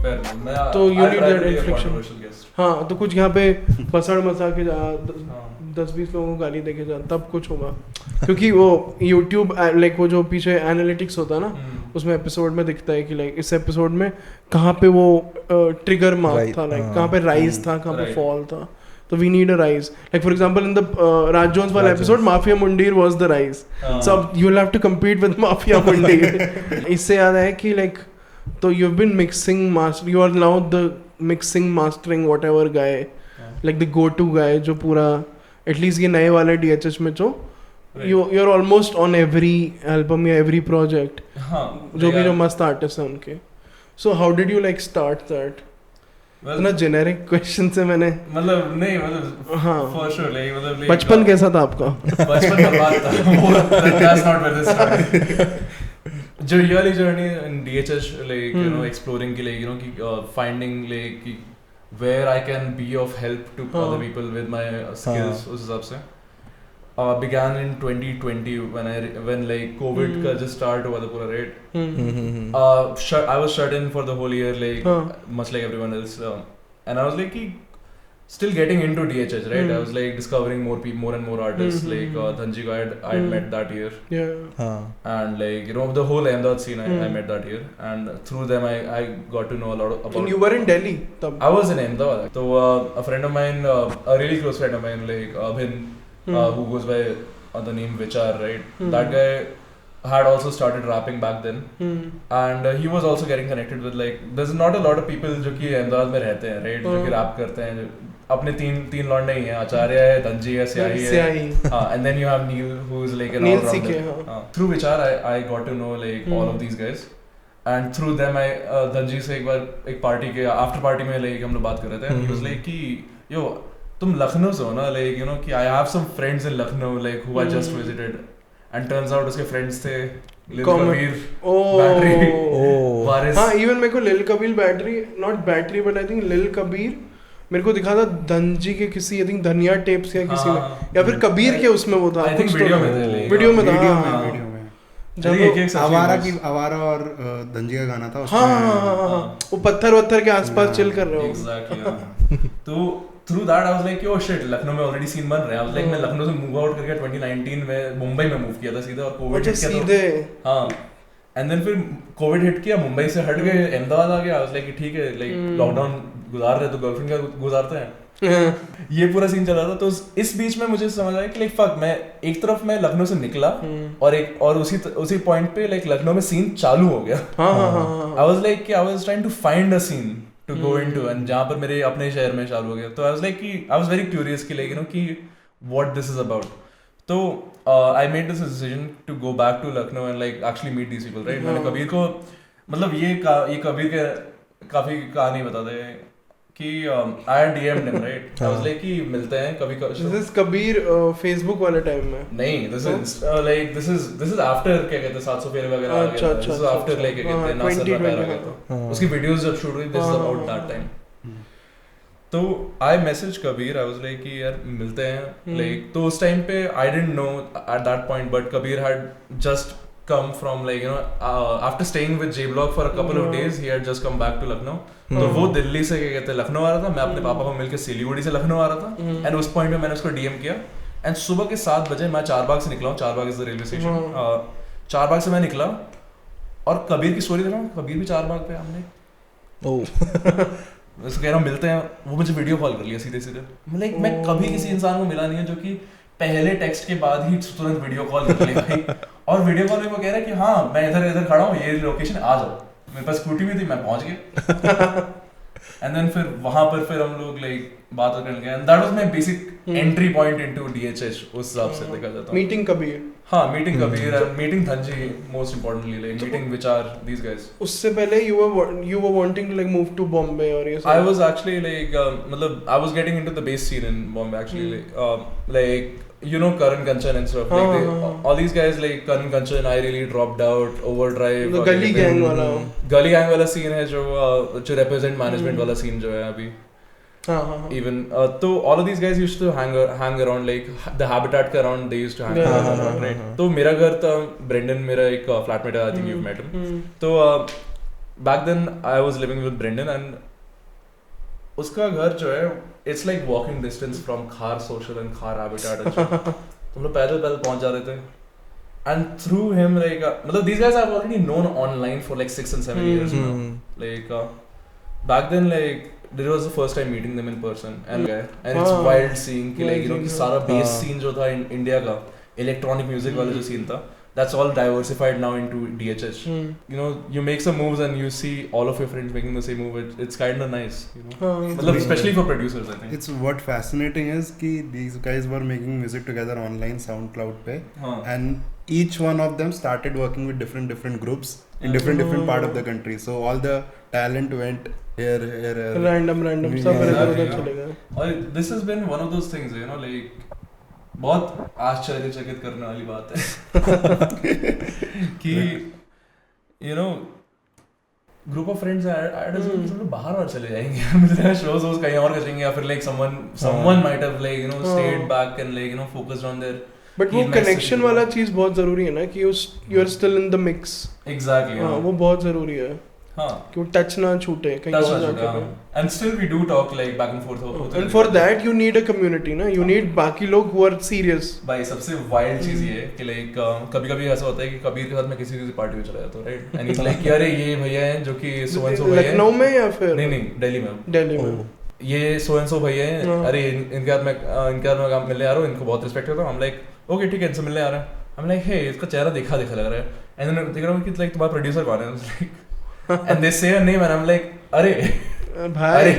तो you need that inflection. हाँ तो कुछ यहाँ पे पसड़ मसा के 10-20 लोगों को गाली देके जा तब कुछ होगा क्योंकि वो YouTube लाइक वो जो पीछे एनालिटिक्स होता है ना उसमें एपिसोड में दिखता है कि लाइक इस एपिसोड में कहाँ पे वो ट्रिगर मार्क था लाइक कहाँ पे राइज था कहाँ पे फॉल था तो we need a rise like for example in the Raj Jones वाला episode Mafia Mundir was the rise so you'll have to compete with Mafia Mundir इससे याद है कि like तो you've been mixing master you are now the mixing mastering whatever guy like the go to guy जो पूरा at least ये नए वाले DHH में जो you're almost on every album या every project जो भी जो मस्त artists हैं उनके so how did you like start that इतना जेनेरिक क्वेश्चन से मैंने मतलब नहीं मतलब हाँ for sure like मतलब बचपन कैसा था आपका बचपन का बात था वो that's not where this started जो ये वाली journey in DHH like you know exploring की like you know कि finding like कि where I can be of help to other people with my skills उस हिसाब से began in 2020 when like COVID का just start हुआ था पूरा right I was shut in for the whole year like much like everyone else and I was like still getting into DHH right I was like discovering more and more artists like Dhanji I had met that year and like you know the whole Ahmedabad scene I met that year and through them I got to know a lot about. And you were in Delhi tab. I was in Ahmedabad so a friend of mine a really close friend of mine like Abhin who goes by the name Vichar, right? That guy had also started rapping back then, and he was also getting connected with like there's not a lot of people जो कि अहमदाबाद में रहते हैं, right? जो कि rap करते हैं, अपने तीन लौंडे ही हैं, आचार्य है, धनजी है, स्याही है, and then you have Neil who is like an all-rounder. Through Vichar I got to know like all of these guys, and through them I Dhanji से एक बार एक पार्टी के after party में like हम लोग बात कर रहे थे, and he was like कि yo तुम लखनऊ से हो ना like you know कि I have some friends in Lucknow like who I just visited and turns out उसके friends थे लिल कबीर बैटरी वारिस हाँ even मेरे को लिल Kabir battery not battery but I think लिल कबीर मेरे को दिखा था धनजी के किसी I think धनिया टेप्स या किसी में या फिर कबीर के उसमें वो था I think वीडियो में था आवारा और धनजी का गाना था हाँ वो पत्थर के आसपास चिल कर रहे हो exactly तो through that I was like yo shit Lucknow में already scene बन रहे हैं I was like मैं लखनऊ से move out करके 2019 में मुंबई में move किया था सीधे और कोविड हिट किया तो हाँ and then फिर कोविड हिट किया मुंबई से हट गए अहमदाबाद आ गया I was like ठीक है like लॉकडाउन गुजार रहे तो गर्लफ्रेंड का गुजारते हैं ये पूरा सीन चला था तो इस बीच में मुझे समझ आया कि लाइक फक मैं एक तरफ मैं लखनऊ से निकला और उसी पॉइंट पे लाइक लखनऊ में सीन चालू हो गया I was like I was trying to find a scene to go into and जहाँ पर मेरे अपने शहर में चालू हो गया तो I was like कि I was very curious कि like you know कि what this is about तो I made this decision to go back to Lucknow and like actually meet these people right मैंने कबीर को मतलब ये कबीर के काफी कहानी बता दे कि I had DM'd him right I was like कि मिलते हैं कभी this is कबीर Facebook वाले टाइम में नहीं this is after क्या कहते हैं 700 फेरे वगैरह आ गया this is after like क्या कहते हैं नासर वगैरह आ गया था उसकी वीडियोस जब शूट हुई this is about that time तो I messaged Kabir I was like कि यार मिलते हैं like तो उस टाइम पे I didn't know at that point but Kabir had just come from like you know after staying with J Block for a couple of days he had just come back to Lucknow तो वो दिल्ली से क्या कहते हैं लखनऊ आ रहा था मैं अपने पापा को मिलके सिलीगुड़ी से लखनऊ आ रहा था एंड उस पॉइंट पे मैंने उसको डीएम किया एंड सुबह के 7 बजे मैं चारबाग से निकला हूँ Charbagh is the railway station Charbagh से मैं निकला और कबीर की स्टोरी देखा कबीर भी चारबाग पे हमने उसको कह रहा हूँ मिलते हैं वो मुझे वीडियो कॉल कर लिया सीधे लाइक मैं कभी किसी इंसान को मिला नहीं है जो कि पहले टेक्स्ट के बाद ही तुरंत वीडियो कॉल कर लेगा और वीडियो कॉल में वो कह रहा है कि हाँ मैं इधर खड़ा हूँ ये लोकेशन आ जाओ मेरे पास स्कूटी भी थी मैं पहुंच गया एंड देन फिर वहां पर फिर हम लोग लाइक बात करने लगे and that was my basic entry point into DHH उस हिसाब से देखा जाता है मीटिंग कबीर हाँ meeting Kabir and meeting Dhanji most importantly like meeting विचार दीस गाइस उससे पहले you were wanting to like move to Bombay और ये सब I was actually like मतलब I was getting into the bass scene in Bombay actually like you know Karan Kanchan and stuff like all these guys like Karan Kanchan I really dropped out Overdrive the gully gang वाला scene है जो represent management वाला scene जो है अभी even तो all of these guys used to hang around like the Habitat के around they used to hang around right तो मेरा घर था Brendan मेरा एक flatmate है I think you've met him तो back then I was living with Brendan and उसका घर जो है it's like walking distance from Khar Social and Khar Habitat हम लोग पैदल पहुंच जा रहे थे and through him like मतलब these guys I've already known online for like 6 and 7 years now like back then like this was the first time meeting them in person and it's wild seeing कि like you know कि सारा bass scene जो था India का electronic music वाला जो scene था that's all diversified now into DHH. You know, you make some moves and you see all of your friends making the same move. It's kind of nice, you know. Especially for producers, I think. It's what fascinating is कि these guys were making music together online SoundCloud पे, and each one of them started working with different groups in different part of the country. So all the talent went here. Random. सब इधर चले गए. और this has been one of those things, you know, like बहुत आश्चर्यचकित करने वाली बात है कि you know group of friends सब बाहर और चले जाएंगे शोज कहीं और करेंगे या फिर like someone might have like you know stayed back and like you know focused on there but वो कनेक्शन वाला चीज बहुत जरूरी है ना कि you are still in the mix exactly वो बहुत जरूरी है कि वो टच ना छूटे कहीं और जाके and still we do talk like back and forth and for that you need a community ना you need बाकी लोग who are serious भाई सबसे wild चीज ये है कि like कभी-कभी ऐसा होता है कि कबीर के साथ मैं किसी पार्टी में चला जाता हूँ right and he's like यार ये भैया हैं जो कि so and so भैया हैं लखनऊ में या फिर नहीं दिल्ली में ये so and so भैया हैं अरे इनके साथ मैं मिलने आ रहा हूँ इनको बहुत रिस्पेक्ट करता हूँ I'm like okay ठीक है इनसे मिलने आ रहा है I'm like hey इसका चेहरा देखा लग रहा है and then देख रहा हूँ कि like तुम्हारा प्रोड्यूसर कौन है and they say a name and I'm like अरे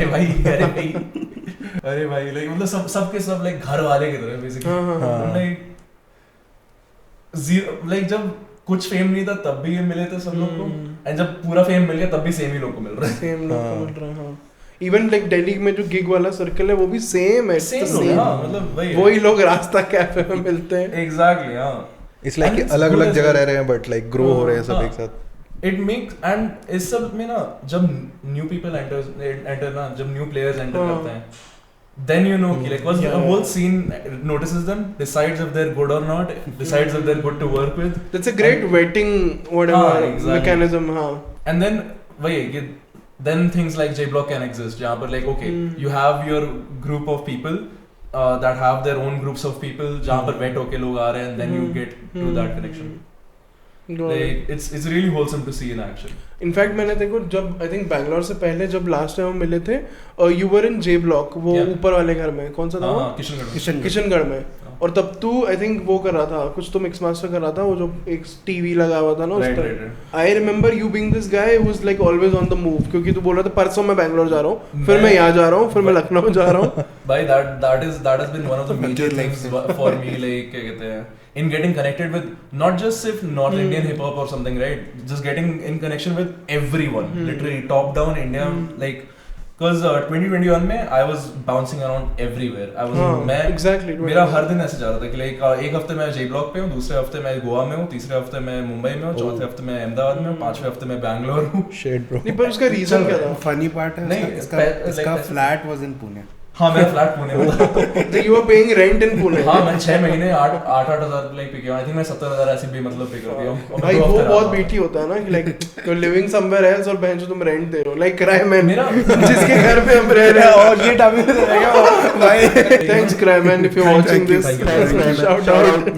भाई like मतलब सबके सब like घर वाले की तरह basically like जब कुछ फेम नहीं था तब भी ये मिले थे सब लोग को and जब पूरा फेम मिल गया तब भी सेम ही लोग को मिल रहा है इवन लाइक दिल्ली में जो गिग वाला सर्कल है वो भी सेम है मतलब वही लोग रास्ता कैफे में मिलते हैं एग्जैक्टली हाँ इट्स लाइक अलग-अलग जगह रह रहे हैं बट लाइक ग्रो हो रहे हैं सब एक साथ It makes and इस सब में ना जब new people enter ना जब new players enter करते हैं then you know कि like once the whole scene notices them decides if they're good or not decides if they're good to work with that's a great vetting whatever mechanism and then वही then things like J Block can exist जहाँ पर like okay you have your group of people that have their own groups of people जहाँ पर vet होके लोग आ रहे हैं and then you get to that connection like it's really wholesome to see in action. In fact मैंने देखो जब I think Bangalore से पहले जब लास्ट टाइम हम मिले थे you were in J Block वो ऊपर वाले घर में कौन सा था वो किशनगढ़ में और तब तू I think वो कर रहा था कुछ तो मिक्स मास्टर कर रहा था वो जो एक टीवी लगा हुआ था ना उस पर I remember you being this guy who was like always on the move क्योंकि तू बोल रहा था परसों मैं बैंगलोर जा रहा हूँ फिर मैं यहाँ जा रहा हूँ फिर मैं लखनऊ जा रहा हूँ भाई that has been one of the major things for me like क्या कहते हैं in getting connected with not just if North Indian hip hop or something right just getting in connection with everyone literally top down India like because 2021 में I was bouncing around everywhere I was मैं exactly मेरा हर दिन ऐसे जा रहा था कि like एक हफ्ते मैं J Block पे हूँ दूसरे हफ्ते मैं गोवा में हूँ तीसरे हफ्ते मैं मुंबई में हूँ चौथे हफ्ते मैं अहमदाबाद में हूँ पांचवें हफ्ते मैं बैंगलोर हूँ shit bro नहीं पर उसका रीजन क्या था फनी पार्ट है इसका फ्लैट वाज इन पुणे हाँ मेरा फ्लैट पुणे में था you were paying rent in Pune हाँ मैं 6 महीने 8,000 लाइक पे किया आई थिंक मैं 70,000 ऐसे भी मतलब पे कर दिया भाई वो बहुत बीटी होता है ना कि like you living somewhere else और बहन जो तुम रेंट दे रहे हो लाइक क्राइमैन मेरा जिसके घर पे हम रह रहे हैं और ये टाइम में रहेगा भाई थैंक्स क्राइमैन if you are watching this shout out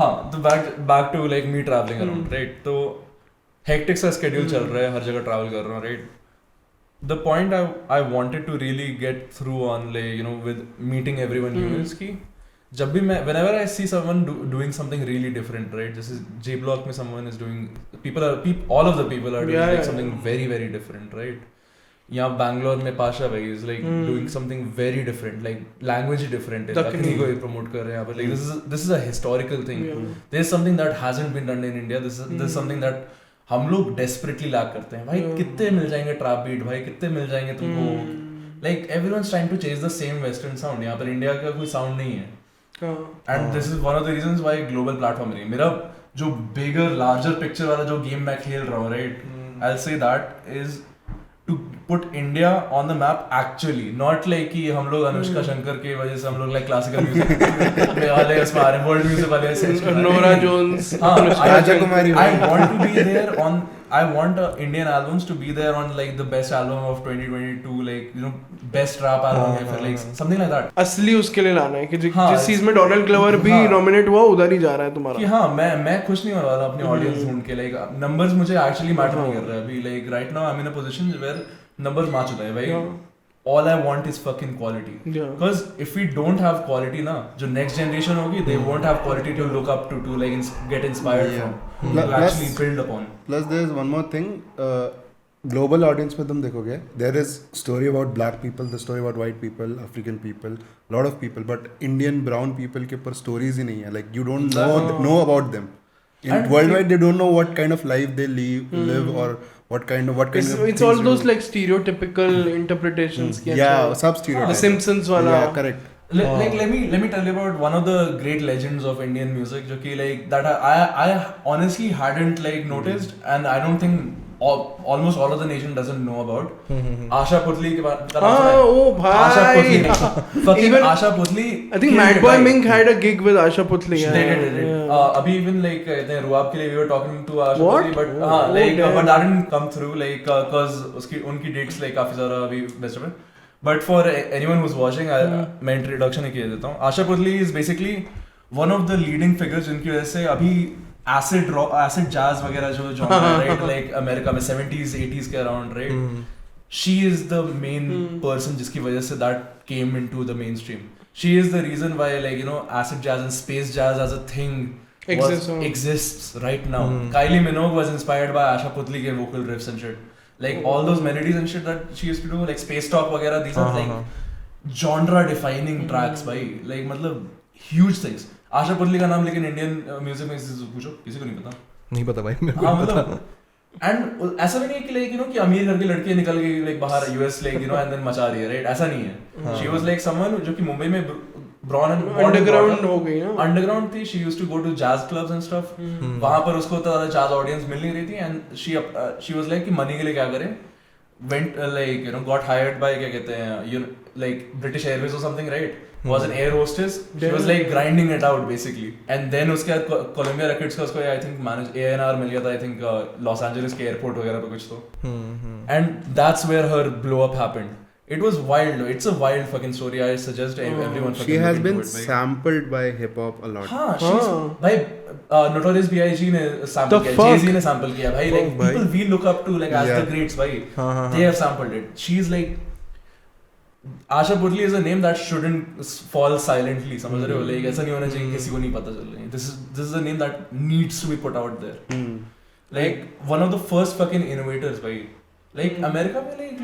हाँ तो back to like me travelling around right तो हेक्टिक सा शेड्यूल चल रहा है हर जगह ट्रैवल कर रहा हूँ right the point I wanted to really get through on like you know with meeting everyone new is कि जब भी मैं whenever I see someone doing something really different right जैसे J Block में someone is doing all of the people are doing like something very very different right यहाँ बैंगलोर में पाशा भाई is like doing something very different like language different है दक्षिणी को promote कर रहे हैं यहाँ पर like this is a historical thing there is something that hasn't been done in India this is something that हम लोग desperately lack करते हैं भाई कितने मिल जाएंगे ट्रैप बीट भाई कितने मिल जाएंगे तुमको like everyone's trying to chase the same western sound यहाँ पर इंडिया का कोई साउंड नहीं है and this is one of the reasons why global platform नहीं मेरा जो bigger larger picture वाला जो गेम मैं खेल रहा हूँ right I'll say that is to put India on the map actually not like कि हम लोग अनुष्का शंकर के वजह से हम लोग like classical music में वाले उसमें आ रहे हैं world music वाले ऐसे नोरा जोन्स हाँ I want to be there on I want Indian albums to be there on like the best album of 2022, like you know best rap album या फिर like something like that. असली उसके लिए लाना है कि जिस चीज में डोनाल्ड ग्लोवर भी नॉमिनेट हुआ उधर ही जा रहा है तुम्हारा. कि हाँ मैं खुश नहीं हो रहा था अपनी ऑडियंस ढूंढ के, like numbers मुझे actually matter नहीं कर रहा है अभी. Like right now I'm in a position where numbers match होता है भाई. All I want is fucking quality. Because if we don't have quality ना, जो next generation होगी, they won't have quality to look up to like get inspired from, to actually build upon. Plus there is one more thing. Global audience में तुम देखोगे, there is story about black people, the story about white people, African people, lot of people, but Indian brown people के ऊपर stories ही नहीं है. Like you don't know about them. In worldwide, they don't know what kind of life they live or what kind of it's all those like stereotypical interpretations. Yeah, sub stereotypes. The Simpsons wala. Yeah, correct. Like let me tell you about one of the great legends of Indian music, जो कि like that I honestly hadn't like noticed, and I don't think almost all of the nation doesn't know about. Asha Puthli के बारे में. Oh bhai. Asha Puthli. Fucking Asha Puthli. I think Mad Boy Mink had a gig with Asha Puthli. They did. अभी even like कहते हैं रुआब के लिए we were talking to Asha Puthli, but but that didn't come through like cause उनकी dates like काफी ज़्यादा अभी best में. But for anyone who's watching, मैं introduction ही किया देता हूँ. Asha Puthli is basically one of the leading figures जिनकी वजह से अभी acid jazz वगैरह जो genre है, right, like अमेरिका में 70s 80s के around, right, she is the main person जिसकी वजह से that came into the mainstream. She is the reason why like you know acid jazz and space jazz as a thing exists right now. Kylie Minogue was inspired by Asha Puthli के vocal riffs and shit. Like all those melodies and shit that she used to do, like Space Talk वगैरह, these are like genre defining tracks भाई, like मतलब huge things. आशा पुथली का नाम लेकिन Indian music में किसी से पूछो, किसी को नहीं पता भाई मेरे को. मतलब एंड ऐसा भी नहीं है कि लाइक यू नो कि अमीर घर की लड़की निकल गई लाइक बाहर US like you know and then मचा रही है, राइट, ऐसा नहीं है. शी वाज लाइक समवन जो कि मुंबई में ब्रॉन एंड अंडरग्राउंड हो गई ना, अंडरग्राउंड थी. She used to go to jazz clubs and stuff. वहां पर उसको तो ज्यादा जैज ऑडियंस मिल नहीं रही थी एंड शी वाज लाइक कि मनी के लिए क्या करें. Went like you know got hired by क्या कहते हैं you like British Airways or something, right, was an air hostess. She was like grinding it out basically, and then उसके बाद Columbia Records का उसको I think manage A&R मिल गया था, I think Los Angeles के airport वगैरह पे कुछ तो. And that's where her blow up happened. It was wild. It's a wild fucking story. I suggest everyone. She has been sampled by hip hop a lot. हाँ, she's भाई Notorious B.I.G. ने sample किया, Jay-Z ने sample किया भाई. Like people we look up to like as the greats भाई. They have sampled it. She's like Asha Puthli is a name that shouldn't fall silently. समझ रहे हो? Like ऐसा नहीं होना चाहिए किसी को नहीं पता चल रहा है. This is a name that needs to be put out there. Like one of the first fucking innovators भाई. Like अमेरिका में like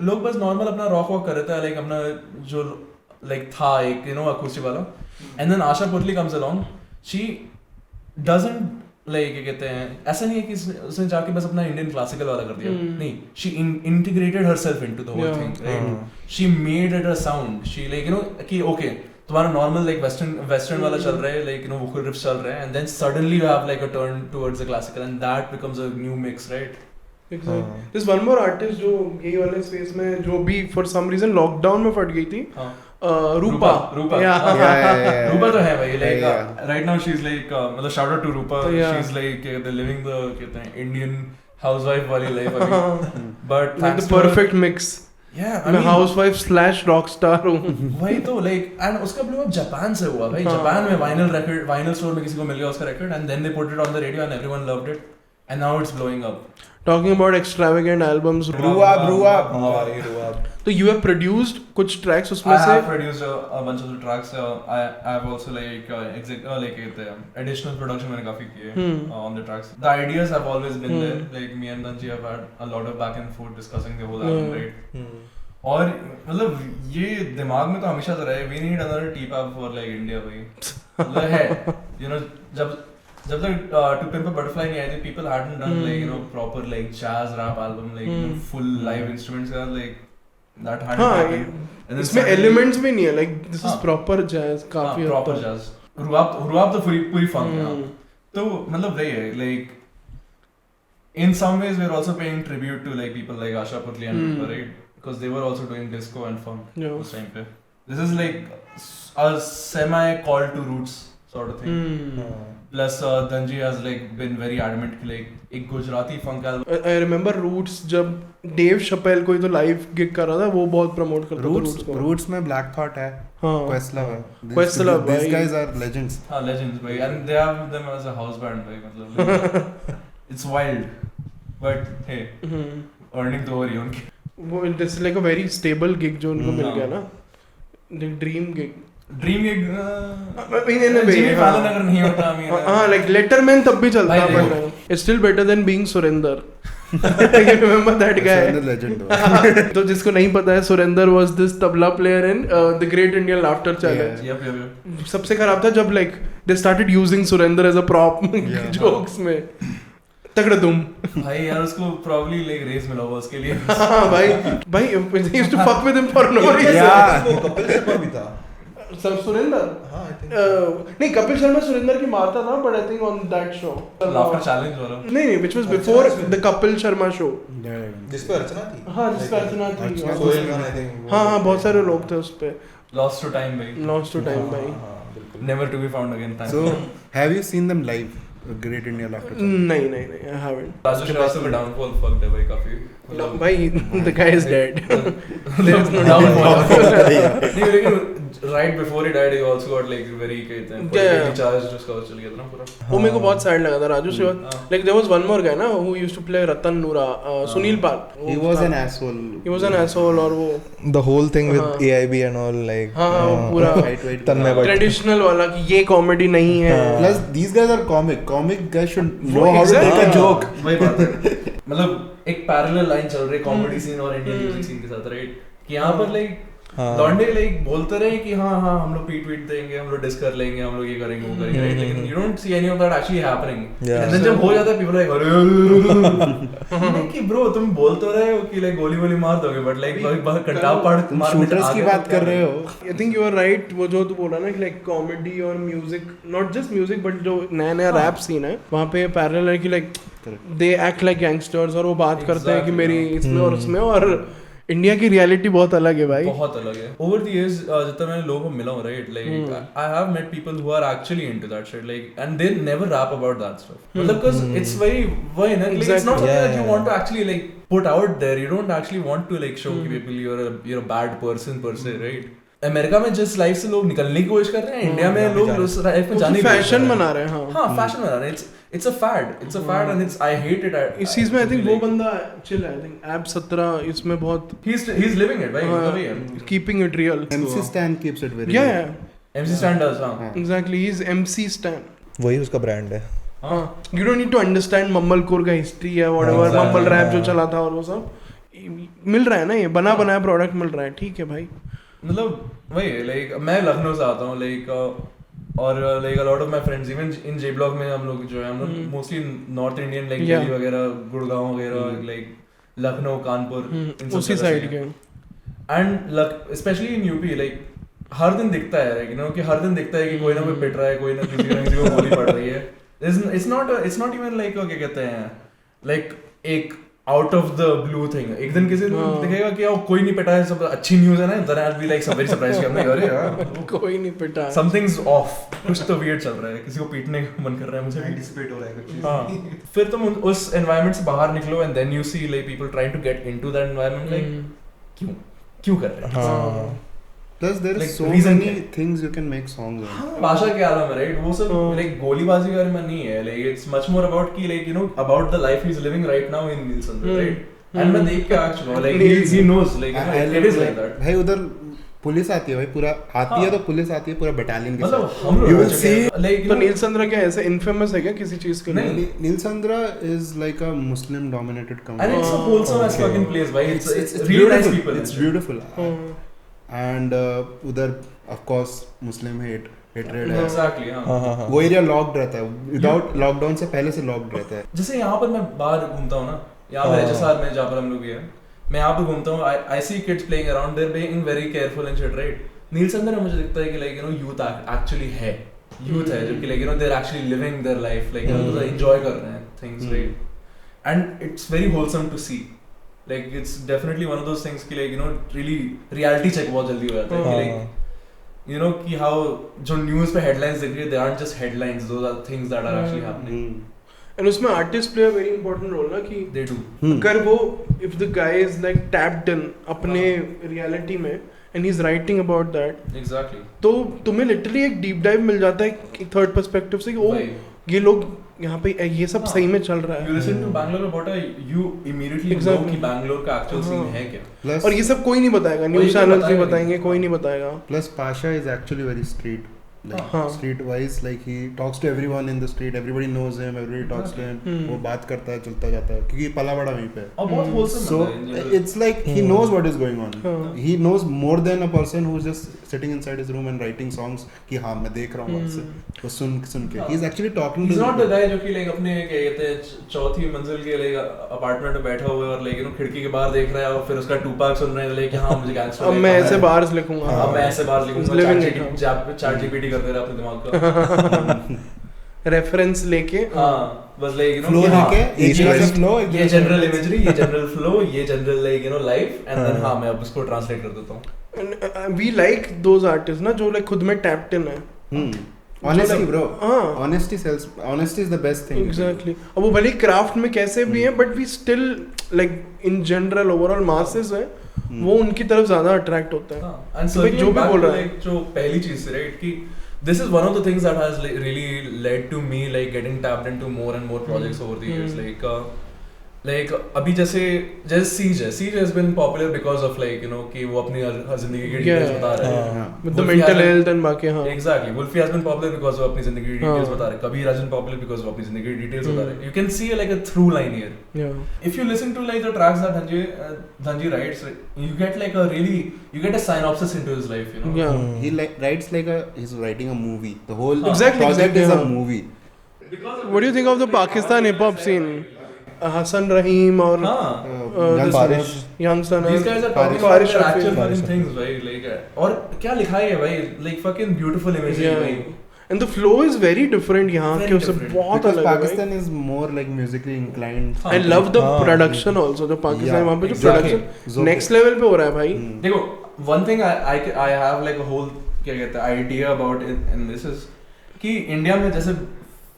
लोग बस नॉर्मल अपना रॉक वॉक कर रहे थे, like अपना जो like था एक you know acoustic वाला, and then Asha Puthli comes along. She doesn't like क्या कहते हैं, ऐसा नहीं है कि उसने जाके बस अपना इंडियन क्लासिकल वाला कर दिया. नहीं, she integrated herself into the whole thing, right? She made it a sound. She like you know कि okay तुम्हारा नॉर्मल like western वाला चल रहा है, like you know vocal riffs चल रहे हैं, and then suddenly you have like a turn towards the classical and that becomes a new mix, right? Exactly. There's one more artist जो यही वाले स्पेस में जो भी for some reason लॉकडाउन में फट गई थी. रूपा. रूपा तो है भाई, like right now she's like मतलब shout out to Rupa. She's like living the कहते हैं Indian housewife वाली life अभी. But like the perfect mix. Yeah, मैं housewife / rockstar हूँ. वही तो like and उसका blow up जापान से हुआ भाई. जापान में vinyl store में किसी को मिल गया उसका record and then they put it on the radio and everyone loved it and now it's blowing up. Talking about extravagant albums, Ruab. So you have produced कुछ tracks उसमें से? I have produced a bunch of the tracks. I have also like additional production मैंने काफी किए on the tracks. The ideas have always been there. Like me and Danji have had a lot of back and forth discussing the whole album, right? और मतलब ये दिमाग में तो हमेशा से रहे. We need another T-Pap for like India भाई. मतलब है, you know जब तक To Pimp a Butterfly नहीं आई थी, people hadn't done like you know proper like jazz rap album like you know, full live instruments का like that hadn't happened. And इसमें elements भी नहीं है, like this is proper jazz काफी proper jazz. रुआब तो पूरी funk है. तो मतलब वही है like in some ways we're also paying tribute to like people like Asha Puthli and Rupa, right? Because they were also doing disco and funk this time पे. This is like a semi call to roots sort of thing. Plus, Dhanji has like been very adamant कि like एक Gujarati funk album. I remember Roots जब Dave Chappelle कोई तो live gig कर रहा था वो बहुत promote करता था Roots को. Roots में Black Thought है. हाँ. Questlove है. Questlove These guys are legends. हाँ legends भाई and they have them as a house band भाई मतलब it's wild but hey earning तो हो रही है उनकी. वो this is like a very stable gig जो उनको मिल गया ना. The dream gig. Dream gig Jimmy Fallon अगर नहीं होता हाँ like Letterman तब भी चलता but it's still better than being Surinder. You remember that guy? Legend. तो जिसको नहीं पता है Surinder was this tabla player in the Great Indian Laughter Challenge. Yep. सबसे खराब था जब like they started using Surinder as a prop jokes में. तगड़ा तुम भाई यार उसको probably like raise मिला होगा उसके लिए. हाँ भाई he used to fuck with him for no reason. वो कपिल शर्मा भी था. सब सुरेंद्र नहीं कपिल शर्मा सुरेंद्र की मारता था but I think on that show Laughter Challenge वाला नहीं which was before the Kapil Sharma show जिस पे अर्चना थी. हाँ जिस पे अर्चना थी सोहेल खान I think. हाँ बहुत सारे लोग थे उस पे. Lost to Time भाई. Lost to Time भाई. Never to be found again. So have you seen them live? Great Indian Laughter Challenge. नहीं I haven't. राजू श्रीवास्तव का downfall fucked है भाई काफी. भाई the guy is dead. There is no downfall. नहीं लेकिन right before he died he also got like very कहते हैं politically charged उसका चल गया था ना पूरा. वो मेरे को बहुत सैड लगा था Raju Srivastava. Like there was one more guy ना who used to play Ratan Noora, Sunil Pal. He was an asshole. He was an asshole और वो The whole thing with AIB and all like. हाँ पूरा तन्मय Bhatt. Traditional वाला कि ये comedy नहीं है. Plus these guys are comic. Comic guys should know how to take a joke. वही बात है. मतलब एक पैरेलल लाइन चल रही है कॉमेडी सीन और इंडियन म्यूजिक सीन के साथ राइट कि यहाँ पर लाइक लॉन्डे लाइक बोलते रहे कि हाँ हम लोग पीट देंगे हम लोग डिस कर लेंगे हम लोग ये करेंगे वो करेंगे राइट लेकिन you don't see any of that actually happening and then जब हो जाता है पीपल लाइक अरे कि ब्रो तुम बोल तो रहे हो कि लाइक गोली मार दोगे बट लाइक कटाव पाड़ मारने शूटर्स की बात कर रहे हो. I think you are right. वो जो तू बोला ना कि लाइक कॉमेडी और music not just music but जो नया रैप सीन है वहाँ पे पैरेलल है कि like they act like gangsters और वो बात करते हैं कि मेरी इसमें और उसमें और इंडिया की रियलिटी बहुत अलग है भाई. बहुत अलग है. ओवर द इयर्स जितना मैंने लोगों को मिला हूं right like I have met people who are actually into that shit like and they never rap about that stuff मतलब बिकॉज़ इट्स वेरी ना it's not something that you want to actually like put out there you don't actually want to like show कि people you are a bad person per se right. America में जिस life से लोग निकलने की कोशिश कर रहे हैं इंडिया में लोग उस लाइफ में जाने की फैशन बना रहे हैं. हां फैशन बना रहे हैं. It's a fad and it's I hate it. इस चीज में I think वो बंदा chill है. I think Ab 17 इसमें बहुत he's living it भाई. Keeping it real. MC Stan keeps it very yeah. MC Stan does हाँ. Exactly he's MC Stan. वही उसका ब्रांड है. हाँ. You don't need to understand Mumblecore का history या whatever Mumble rap जो चला था और वो सब मिल रहा है ना ये बना बनाया प्रोडक्ट मिल रहा है ठीक है भाई. मतलब वही लाइक मैं लखनऊ से आता हूँ लाइक और like a lot of my friends even in J block में हम लोग जो है हम लोग mostly north Indian like Delhi वगैरह गुड़गांव वगैरह लाइक लखनऊ कानपुर उसी साइड के and specially in UP like हर दिन दिखता है लाइक यू नो कि हर दिन दिखता है कि कोई ना कोई पिट रहा है कोई ना किसी को गोली पड़ रही है. इट्स नॉट इवन लाइक क्या कहते हैं लाइक एक out of the blue thing एक दिन किसी दिखेगा कि कोई नहीं पिटा है सब अच्छी न्यूज़ है ना then I will be like some very surprised कि हमने अरे यार कोई नहीं पिटा समथिंग्स ऑफ कुछ तो वियर्ड चल रहा है किसी को पीटने का मन कर रहा है मुझे एंटिसिपेट हो रहा है कुछ. हां फिर तुम उस एनवायरनमेंट से बाहर निकलो and then you see like people trying to get into that environment like क्यों कर रहे हैं. हां Plus there is like, so many things you can make songs on. भाषा के आलम है राइट वो सब लाइक गोलीबाजी के बारे में नहीं है like it's much more about की like you know about the life he is living right now in Nielsen right and मैं देख के actually like he knows like it is like that भाई उधर पुलिस आती है भाई पूरा आती है तो पुलिस आती है पूरा बटालियन के मतलब साथ. हम लोग You will see लाइक तो नीलचंद्र क्या ऐसे इनफेमस है क्या किसी चीज के लिए. Nilsandra is like a Muslim dominated and community. it's a wholesome as fucking place भाई it's really beautiful. nice people It's beautiful. And उधर of course Muslim hatred है. exactly हाँ वो एरिया लॉक्ड रहता है विदाउट लॉकडाउन से पहले से लॉक्ड रहता है. जैसे यहाँ पर मैं बाहर घूमता हूँ ना यहाँ पर HSR में जहाँ पर हम लोग भी हैं मैं यहाँ पर घूमता हूँ I see kids playing around they're being very careful and shit right. नीलचंद्र में मुझे दिखता है कि like you know youth actually है youth है जबकि like you know they're actually living their life like you know enjoy कर रहे हैं things right and it's very wholesome to see like it's definitely one of those things कि like you know really reality check बहुत जल्दी हो जाता है कि like you know कि how जो news पे headlines दिख रही है, they aren't just headlines, those are things that are actually happening. And उसमें artists play a very important role ना कि they do. अगर वो if the guy is like tapped in अपने reality में and he's writing about that, exactly, तो तुम्हें literally एक deep dive मिल जाता है third perspective से कि ओ ये लोग यहाँ पे ये सब सही में चल रहा है. You listen to Bangalore Reporter, you immediately know कि Bangalore का actual scene है क्या. Plus, और ये सब कोई नहीं बताएगा, न्यूज़ चैनल्स नहीं बताएंगे, कोई नहीं बताएगा. Plus Pasha is actually very street. Like street wise, like he talks to everyone in the street, everybody knows him, everybody talks to him. वो बात करता है, चलता जाता है, क्योंकि पला बड़ा वहीं पे. और बहुत wholesome So it's like he knows what is going on. He knows more than a person who's just sitting inside his room and writing songs कि हाँ मैं देख रहा हूँ आपसे, वो सुन के. He's actually talking. He's not the guy जो कि like अपने क्या कहते हैं चौथी मंजिल के like अपार्टमेंट में बैठा हुआ है और like you know खिड़की के बाहर देख रहा है और फिर उसका टूपाक सुन रहे हैं like हाँ मुझे गैंगस्टर. अब मैं ऐसे बार्स लिखूंगा. अब मैं ऐसे बार्स लिखूंगा. चैट जीपीटी कर दे रहा अपने दिमाग का. रेफरेंस लेके बस like you know flow लेके ये जनरल इमेजरी, ये जनरल फ्लो, ये general like you know life and then हाँ मैं अब उसको ट्रांसलेट कर देता हूँ. वी लाइक दोज आर्टिस्ट ना जो like खुद में टैप्ड इन है. Honesty bro. Honesty sells. Honesty is the best thing. Exactly. अब वो भले क्राफ्ट में कैसे भी हैं but we still like in general overall masses है वो उनकी तरफ ज्यादा अट्रैक्ट होता है. And so जो भी बोल रहा है जो पहली चीज है राइट कि this is one of the things that has like really led to me like getting tapped into more and more projects over the years. Like अभी जैसे Siege has been popular because of like you know कि वो अपनी हर जिंदगी की details बता रहे हैं with the mental health and बाकी हाँ. Exactly. Wolfie has been popular because वो अपनी जिंदगी की details बता रहे हैं. Kabir has been popular because वो अपनी जिंदगी की details बता रहे हैं. You can see like a through line here. Yeah. If you listen to like the tracks that Dhanji writes, you get like you get a synopsis into his life, you know. Yeah. He writes like he's writing a movie. The whole exactly, project is a movie. What do you think of the Pakistan hip hop scene? Hassan Rahim or Young Sun. These guys are talking about their actual fucking things, right? Like, और क्या लिखा है भाई? Like fucking beautiful imagery, भाई. And the flow is very different यहाँ के उससे बहुत अलग है. Pakistan is more like musically inclined. I love the production also. जो पाकिस्तान वहाँ पे जो production next level पे हो रहा है भाई. देखो, one thing I have like a whole क्या कहते हैं idea about it, and this is कि इंडिया में जैसे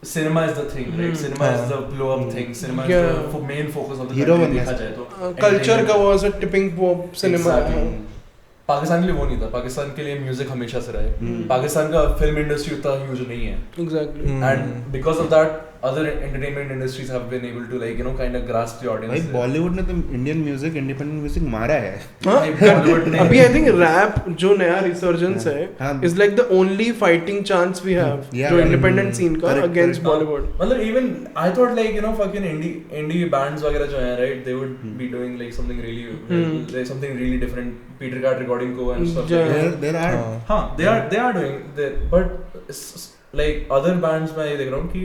cinema is the thing, right? Cinema is the blow up thing. Cinema is the main focus of the country. देखा जाए तो culture का वो ऐसा tipping cinema है. पाकिस्तान के लिए वो नहीं था. पाकिस्तान के लिए म्यूजिक हमेशा से रहा है. पाकिस्तान का फिल्म इंडस्ट्री उतना ह्यूज नहीं है. Exactly. And because of that, other entertainment industries have been able to like you know kind of grasp the audience. भाई बॉलीवुड ने तो इंडियन म्यूजिक इंडिपेंडेंट म्यूजिक मारा है. अभी I think rap जो नया resurgence है is like the only fighting chance we have जो independent scene का against Bollywood. मतलब even I thought like you know fucking indie bands वगैरह जो हैं right, they would be doing like something really like something really different. Peter Cat Recording Co and stuff. There are they are doing that, but like other bands में ये देख रहा हूँ कि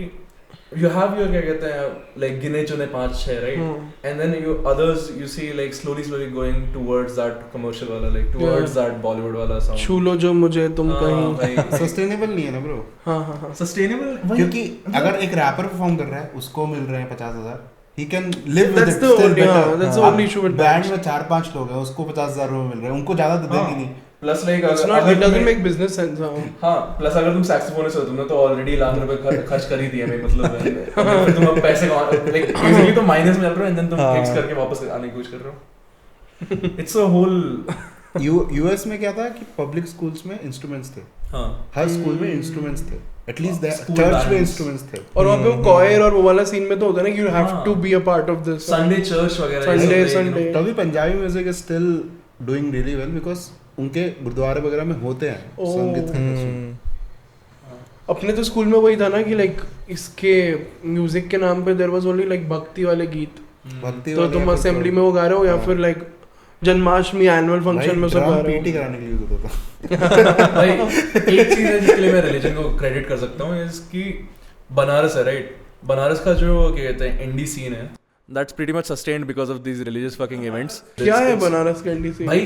you have your क्या कहते हैं like गिने चुने 5-6 right, and then you others you see like slowly going towards that commercial वाला like towards that Bollywood वाला sound. छू लो जो मुझे तुम कहीं. Sustainable नहीं है ना bro. हाँ. Sustainable क्योंकि अगर एक रैपर परफॉर्म कर रहा है उसको मिल रहे हैं 50,000. He can live with that's it the still only, better. that's the only issue with band में 4-5 लोग हैं उसको 50,000 रुपए मिल रहे हैं उनको ज्यादा तो देंगे नहीं. Plus like it doesn't make business sense. हाँ प्लस अगर तुम सैक्सोफोनिस्ट हो तुमने तो ऑलरेडी लाख रुपए खर्च कर ही दिए भाई मतलब फिर तुम अब पैसे लाइक बेसिकली तो माइनस में चल रहे हो एंड देन तुम फिक्स करके वापस आने की कोशिश कर रहे हो. इट्स अ होल यूएस में क्या था कि पब्लिक स्कूल्स में इंस्ट्रूमेंट्स थे. हाँ हर स्कूल में इंस्ट्रूमेंट्स थे. एटलीस्ट चर्च में इंस्ट्रूमेंट्स थे. और वहाँ पे वो कॉयर और वो वाला सीन में तो होता है ना कि you have to be a part of this. Sunday church वगैरह संडे तभी Punjabi music is still doing really well because उनके गुरुद्वारे वगैरह में होते हैं संगीत. अपने तो स्कूल में वही था ना कि लाइक इसके म्यूजिक के नाम पे देयर वाज ओनली लाइक भक्ति वाले गीत. तो तुम असेंबली में वो गा रहे हो या फिर लाइक जन्माष्टमी एनुअल फंक्शन में सब गा रहे हो. पीटी कराने के लिए यूज होता था. भाई एक चीज है जिसके लिए मैं रिलीजन को क्रेडिट कर सकता हूँ इसकी बनारस है राइट. बनारस का जो क्या कहते हैं इंडी सीन है that's pretty much sustained because of these religious fucking events. क्या है बनारस का इंडी सीन? भाई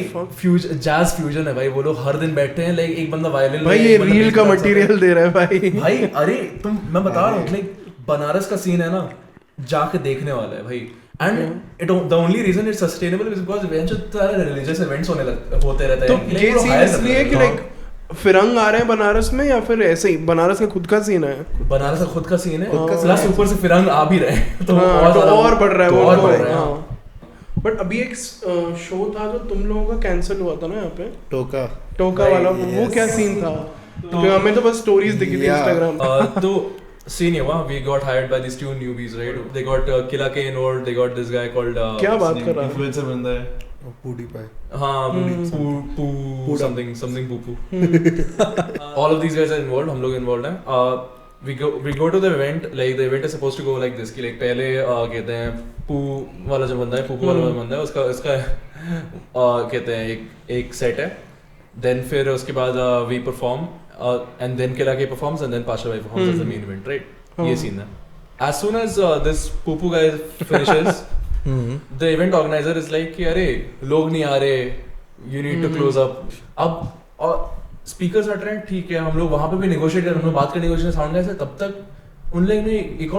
जैज फ्यूजन है भाई. वो लोग हर दिन बैठते हैं लाइक एक बंदा वायलिन भाई ये रील का मटेरियल दे रहा है भाई. अरे मैं बता रहा हूँ लाइक बनारस का सीन है ना जाके देखने वाला है भाई. And the only reason it's sustainable is because religious events होते रहते हैं. तो ये सीन इसलिए कि like फिरंग आ रहे हैं बनारस में या फिर ऐसे ही बनारस का खुद का सीन है? बनारस का खुद का सीन है, प्लस ऊपर से फिरंग आ भी रहे हैं तो और बढ़ रहा है, और बढ़ रहा है। बट अभी एक शो था जो तुम लोगों का कैंसिल हुआ था ना यहाँ पे, टोका वाला, वो क्या सीन था? तो हमें तो बस स्टोरीज दिखी थी इंस्टाग्राम तो सीन हुआ, we got hired by these 2 newbies, right? They got Killa K involved, they got this guy called क्या बात कर रहा है? influencer बंदा है, PewDiePie. हाँ, poo something poo. All of these guys are involved, हम लोग involved हैं. We go to the event, like the event is supposed to go like this, कि like पहले कहते हैं पू वाला जो बंदा है, पू वाला बंदा है, उसका कहते हैं एक सेट है, then फिर उसके बाद we perform, and then Killa K performs, and then Pasha Bhai performs as the main event, right? ये scene है. As soon as this poo guy finishes, the event organizer is like कि अरे लोग नहीं आ रहे, you need to close up. अब speakers हट रहे हैं, ठीक है, हम लोग वहाँ पे भी नेगोशिएट कर, हम लोग बात कर नेगोशिएशन साउंड गाइस से, तब तक उन लोग ने एक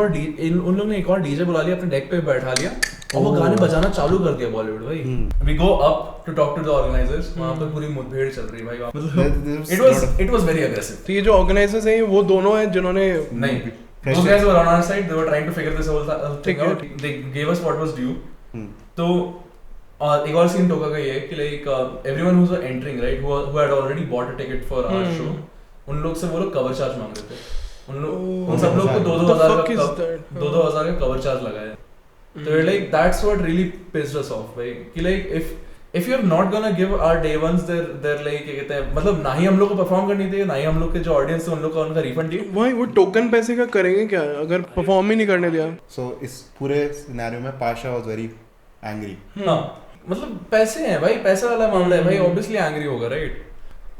और डीजे बुला लिया, अपने डेक पे बैठा लिया और वो गाने बजाना चालू कर दिया बॉलीवुड भाई. We go up to talk to the organisers, वहाँ पे पूरी मुठभेड़ चल रही है भाई. मतलब इट वाज वेरी अग्रेसिव. तो ये जो ऑर्गेनाइजर्स हैं वो दोनों हैं जिन्होंने नहीं, those guys were on our side, they were trying to figure this whole thing out. They gave us what was due. तो और एक और सीन टोका का ये है कि like everyone who was entering, right, who had already bought a ticket for our show, उन लोग से वो लोग कवर चार्ज मांग रहे थे. उन सब लोग को 2,000 का कवर चार्ज लगाया. तो like that's what really pissed us off भाई, कि like if you are not gonna give our day once there like क्या कहते हैं, मतलब ना ही हम लोग को परफॉर्म करनी थी, ना ही हम लोग के जो ऑडियंस थे उन लोग का उनका रिफंड दिया. भाई वो टोकन पैसे का करेंगे क्या अगर परफॉर्म ही नहीं करने दिया? सो इस पूरे सिनेरियो में पाशा वाज वेरी एंग्री. हां, मतलब पैसे हैं भाई, पैसा वाला मामला है भाई, ऑब्वियसली एंग्री होगा, राइट.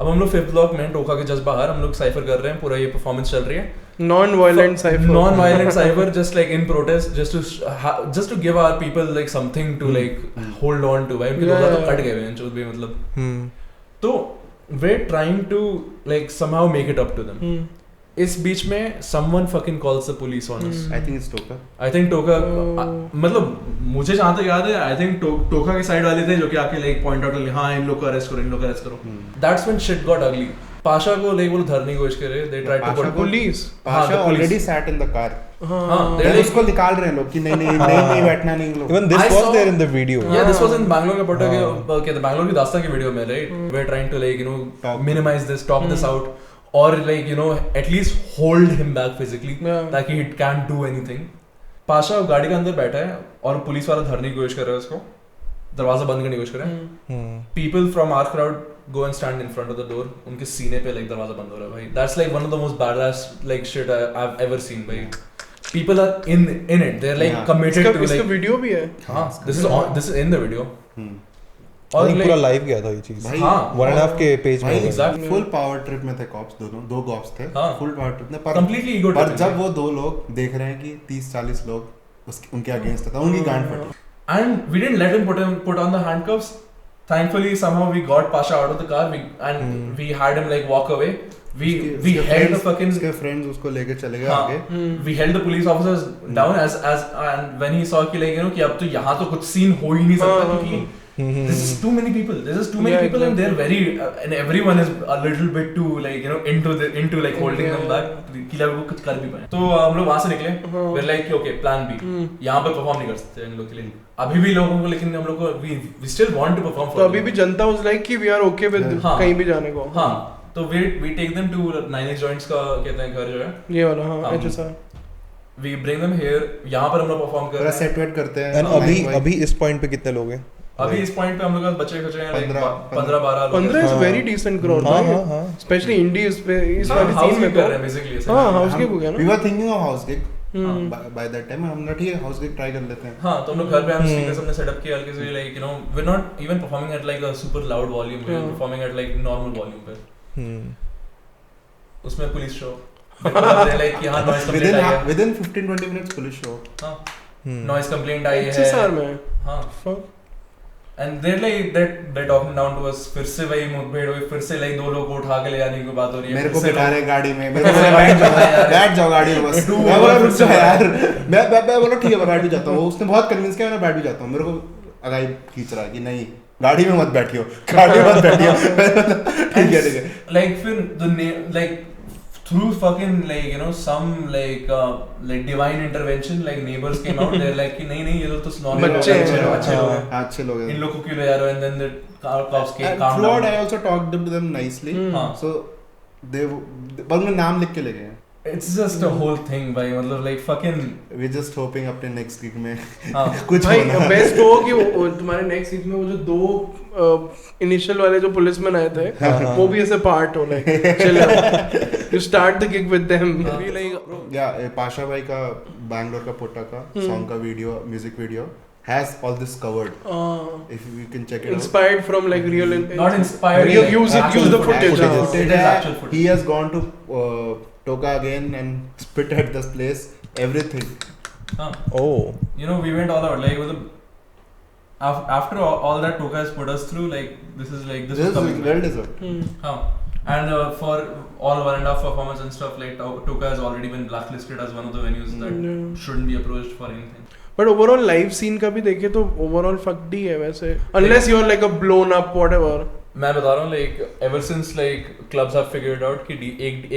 अब हम लोग 5th ब्लॉक में टोका के जस्ट बाहर हम लोग साइफर कर रहे हैं, पूरा ये परफॉर्मेंस चल रही है, non violent cypher just like in protest, just to give our people like something to like hold on to. भाई उनके दोस्त तो कट गए हैं जो भी, मतलब तो वे trying to like somehow make it up to them. इस बीच में someone fucking calls the police on us. I think टोका मतलब मुझे जहाँ तक याद है, I think टोका के साइड वाले थे जो कि आके like point out कर, हाँ इन लोग को अरेस्ट करो. That's when shit got ugly. Pasha को like वो धरने की कोशिश कर रहे, they tried to put police. Pasha already sat in the car. हाँ, उसको निकाल रहे हैं लोग कि नहीं बैठना नहीं लोग. Even this was there in the video. Yeah, this was in Bangalore के पट्टा के Bangalore की दास्तां की वीडियो में, right? We're trying to like minimize this, talk this out. Or like at least hold him back physically, ताकि he can't do anything. Pasha गाड़ी के अंदर बैठा है और पुलिस वाला धरने की कोशिश कर रहा है, उसको दरवाजा बंद करने की कोशिश कर रहा है. People from our crowd go and stand in front of the door. उनके सीने पे like दरवाजा बंद हो रहा है भाई. That's like one of the most badass like shit I've ever seen भाई. People are in it. They're like committed to like. इसका वीडियो भी है. हाँ, this is in the video. और पूरा लाइव गया था ये चीज. हाँ, 1.5 के पेज में exactly. फुल पावर ट्रिप में थे कॉप्स, दो कॉप्स थे. फुल पावर ट्रिप में completely ego trip. पर जब वो दो लोग देख रहे हैं कि 30-40 लोग उनके अगेंस्ट था, उनकी गांड फटी. And we didn't let him put on the handcuffs. Thankfully somehow we got Pasha out of the car, we had him like walk away. We held the fucking उसके फ्रेंड्स उसको लेके चले गए आगे. We held the police officers down as and when he saw कि like कि अब तो यहाँ तो कुछ सीन हो ही नहीं सकता, क्योंकि This is too many people. And they're very and everyone is a little bit too like into like holding them back. कि वो कुछ कर भी पाए. तो हम लोग वहाँ से निकले. We're like okay, plan B. यहाँ पे परफॉर्म नहीं कर सकते इन लोग के लिए. अभी भी लोगों को, लेकिन हम लोग को we still want to perform. तो अभी भी जनता was like कि we are okay with कहीं भी जाने को. हाँ, तो we take them to 9X Joints का कहते हैं घर जो है. ये वाला हाँ HSR. We bring them here. यहाँ पर हम लोग परफॉर्म कर रहे हैं. सेट वेट करते हैं. And अभी इस पॉइंट पे कितने लोग हैं? अभी इस पॉइंट पे हम लोग का बच्चे खचे हैं 15-12 15 is very decent crowd. हाँ, especially indie इस वाली scene में कर रहे हैं basically. हाँ, house gig हो गया ना. We were thinking of house gig. By that time हम ठीक है house gig try कर लेते हैं. हाँ, तो हम लोग घर पे हम speakers हमने setup किया हल्के से, like we're not even performing at like a super loud volume. We're performing at like normal volume पे. उसमें पुलिस शो. Like यहाँ noise complaint आई है. Within 15-20 minutes police show. हाँ, noise complaint आई है. HSR में. हाँ. And they're like they're talking down to us. फिर से वही मुठभेड़ हुई, फिर से like दो लोग को उठा के ले जाने की बात हो रही है. मेरे को बिठा रहे गाड़ी में, मेरे को बैठ जाओ गाड़ी में बस. मैं बोला रुक जा यार, मैं बोला ठीक है मैं बैठ भी जाता हूँ. उसने बहुत कन्विंस किया, मैं बैठ भी जाता हूँ. मेरे को अगाई खींच रहा है कि नहीं गाड़ी में मत बैठियो ठीक है like फिर the like through fucking like you know some like divine intervention like neighbors came out they're like कि नहीं ये लोग तो normal अच्छे लोग हैं इन लोगों को क्यों ले जा रहे हो and then the cops came and calm Floyd down. I also talked to them nicely so they बस में नाम लिख के ले गए It's just a whole thing भाई मतलब like fucking we just hoping अपने next gig में कुछ भाई बेस्ट हो कि तुम्हारे नेक्स्ट गीग में वो जो 2 इनिशियल वाले जो पुलिसमैन आए थे वो भी ऐसे पार्ट हो like chill you start the gig with them भी लाइक या पाशा भाई का बैंगलोर का पोटा का सॉन्ग का video music video has all this covered if you can check it inspired from like real not inspired use the footage it is actual footage he has gone to Toka again and spit at this place everything you know we went all out like with after all that Toka has put us through like this is well deserved and for all 1.5 performance and stuff like Toka has already been blacklisted as one of the venues that shouldn't be approached for anything but overall live scene का भी देखे तो overall fucked ही है वैसे unless you are like a blown up whatever मैं बता रहा हूँ like ever since like clubs have figured out कि